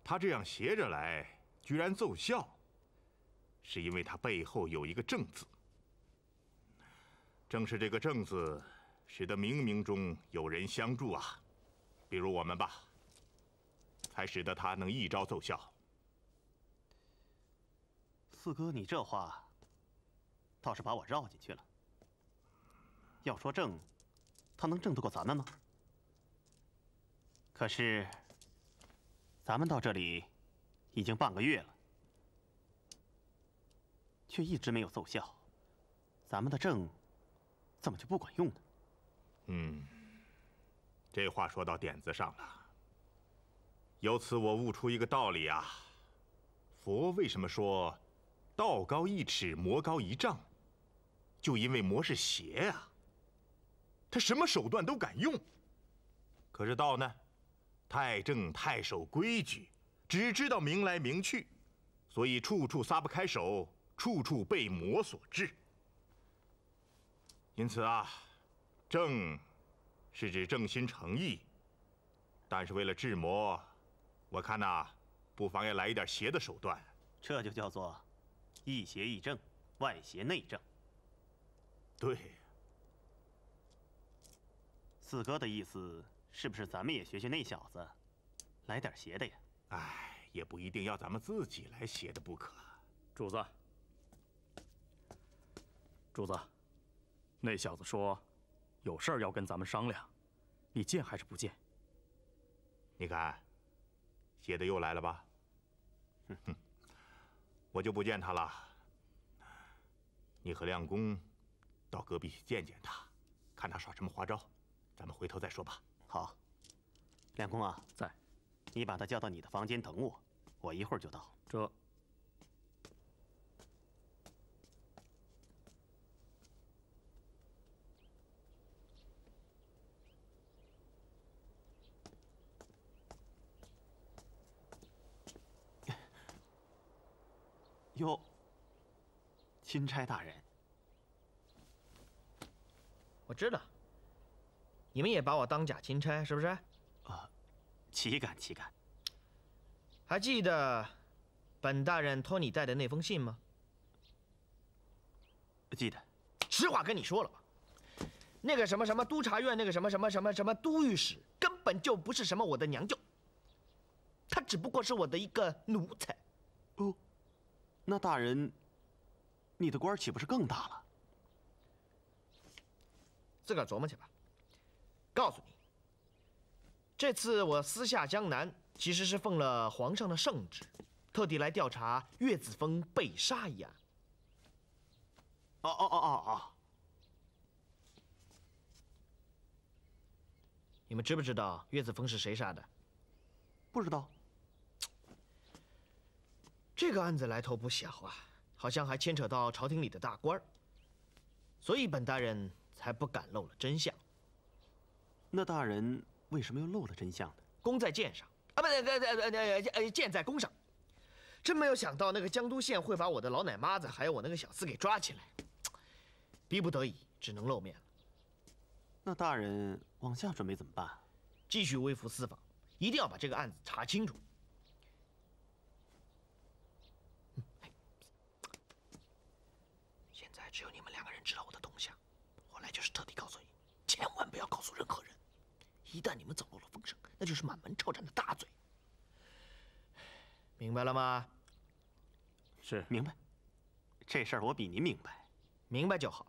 他这样斜着来，居然奏效，是因为他背后有一个正字。正是这个正字，使得冥冥中有人相助啊，比如我们吧，才使得他能一招奏效。四哥，你这话倒是把我绕进去了。要说正，他能正得过咱们吗？可是，咱们到这里已经半个月了，却一直没有奏效，咱们的正怎么就不管用呢？这话说到点子上了。由此我悟出一个道理啊，佛为什么说道高一尺，魔高一丈？就因为魔是邪啊，他什么手段都敢用。可是道呢，太正太守规矩，只知道明来明去，所以处处撒不开手，处处被魔所制。因此啊，正是指正心诚意，但是为了治魔，我看呐，不妨也来一点邪的手段。这就叫做一邪一正，外邪内正。对。四哥的意思是不是咱们也学学那小子，来点邪的呀？哎，也不一定要咱们自己来邪的不可。主子，那小子说有事儿要跟咱们商量，你见还是不见？你看，邪的又来了吧？我就不见他了。你和亮公到隔壁去见见他，看他耍什么花招，咱们回头再说吧。好，亮公啊，在。你把他叫到你的房间等我，我一会儿就到。这。哟，钦差大人，我知道，你们也把我当假钦差，是不是？岂敢岂敢！还记得本大人托你带的那封信吗？记得。实话跟你说了吧，那个什么什么督察院，那个什么什么什么什么都御史，根本就不是什么我的娘舅。他只不过是我的一个奴才。哦，那大人，你的官岂不是更大了？自个儿琢磨去吧。告诉你，这次我私下江南，其实是奉了皇上的圣旨，特地来调查岳子峰被杀一案。哦！你们知不知道岳子峰是谁杀的？不知道。这个案子来头不小啊，好像还牵扯到朝廷里的大官儿，所以本大人才不敢露了真相。那大人为什么又露了真相呢？功在剑上啊，不，剑在弓上。真没有想到那个江都县会把我的老奶妈子还有我那个小厮给抓起来，逼不得已只能露面了。那大人往下准备怎么办？继续微服私访，一定要把这个案子查清楚。现在只有你们2个人知道我的动向，我来就是特地告诉你，千万不要告诉任何人。一旦你们走漏了风声，那就是满门抄斩的大罪。明白了吗？是，明白。这事儿我比您明白。明白就好。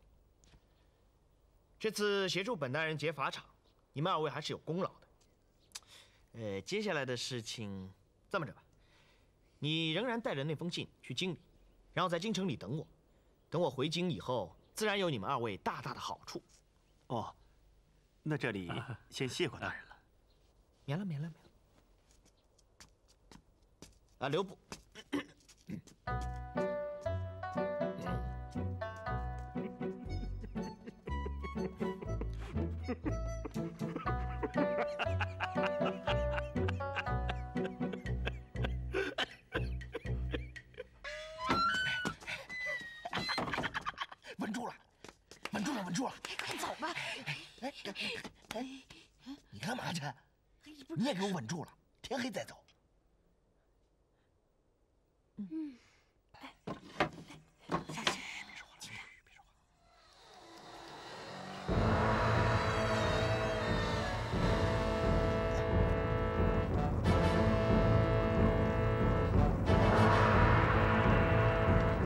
这次协助本大人劫法场，你们2位还是有功劳的。接下来的事情这么着吧，你仍然带着那封信去京里，然后在京城里等我。等我回京以后，自然有你们2位大大的好处。哦，那这里先谢过大人了。免了。啊，留步。稳住了！快走吧！你干嘛去？你也给我稳住了，天黑再走。小心。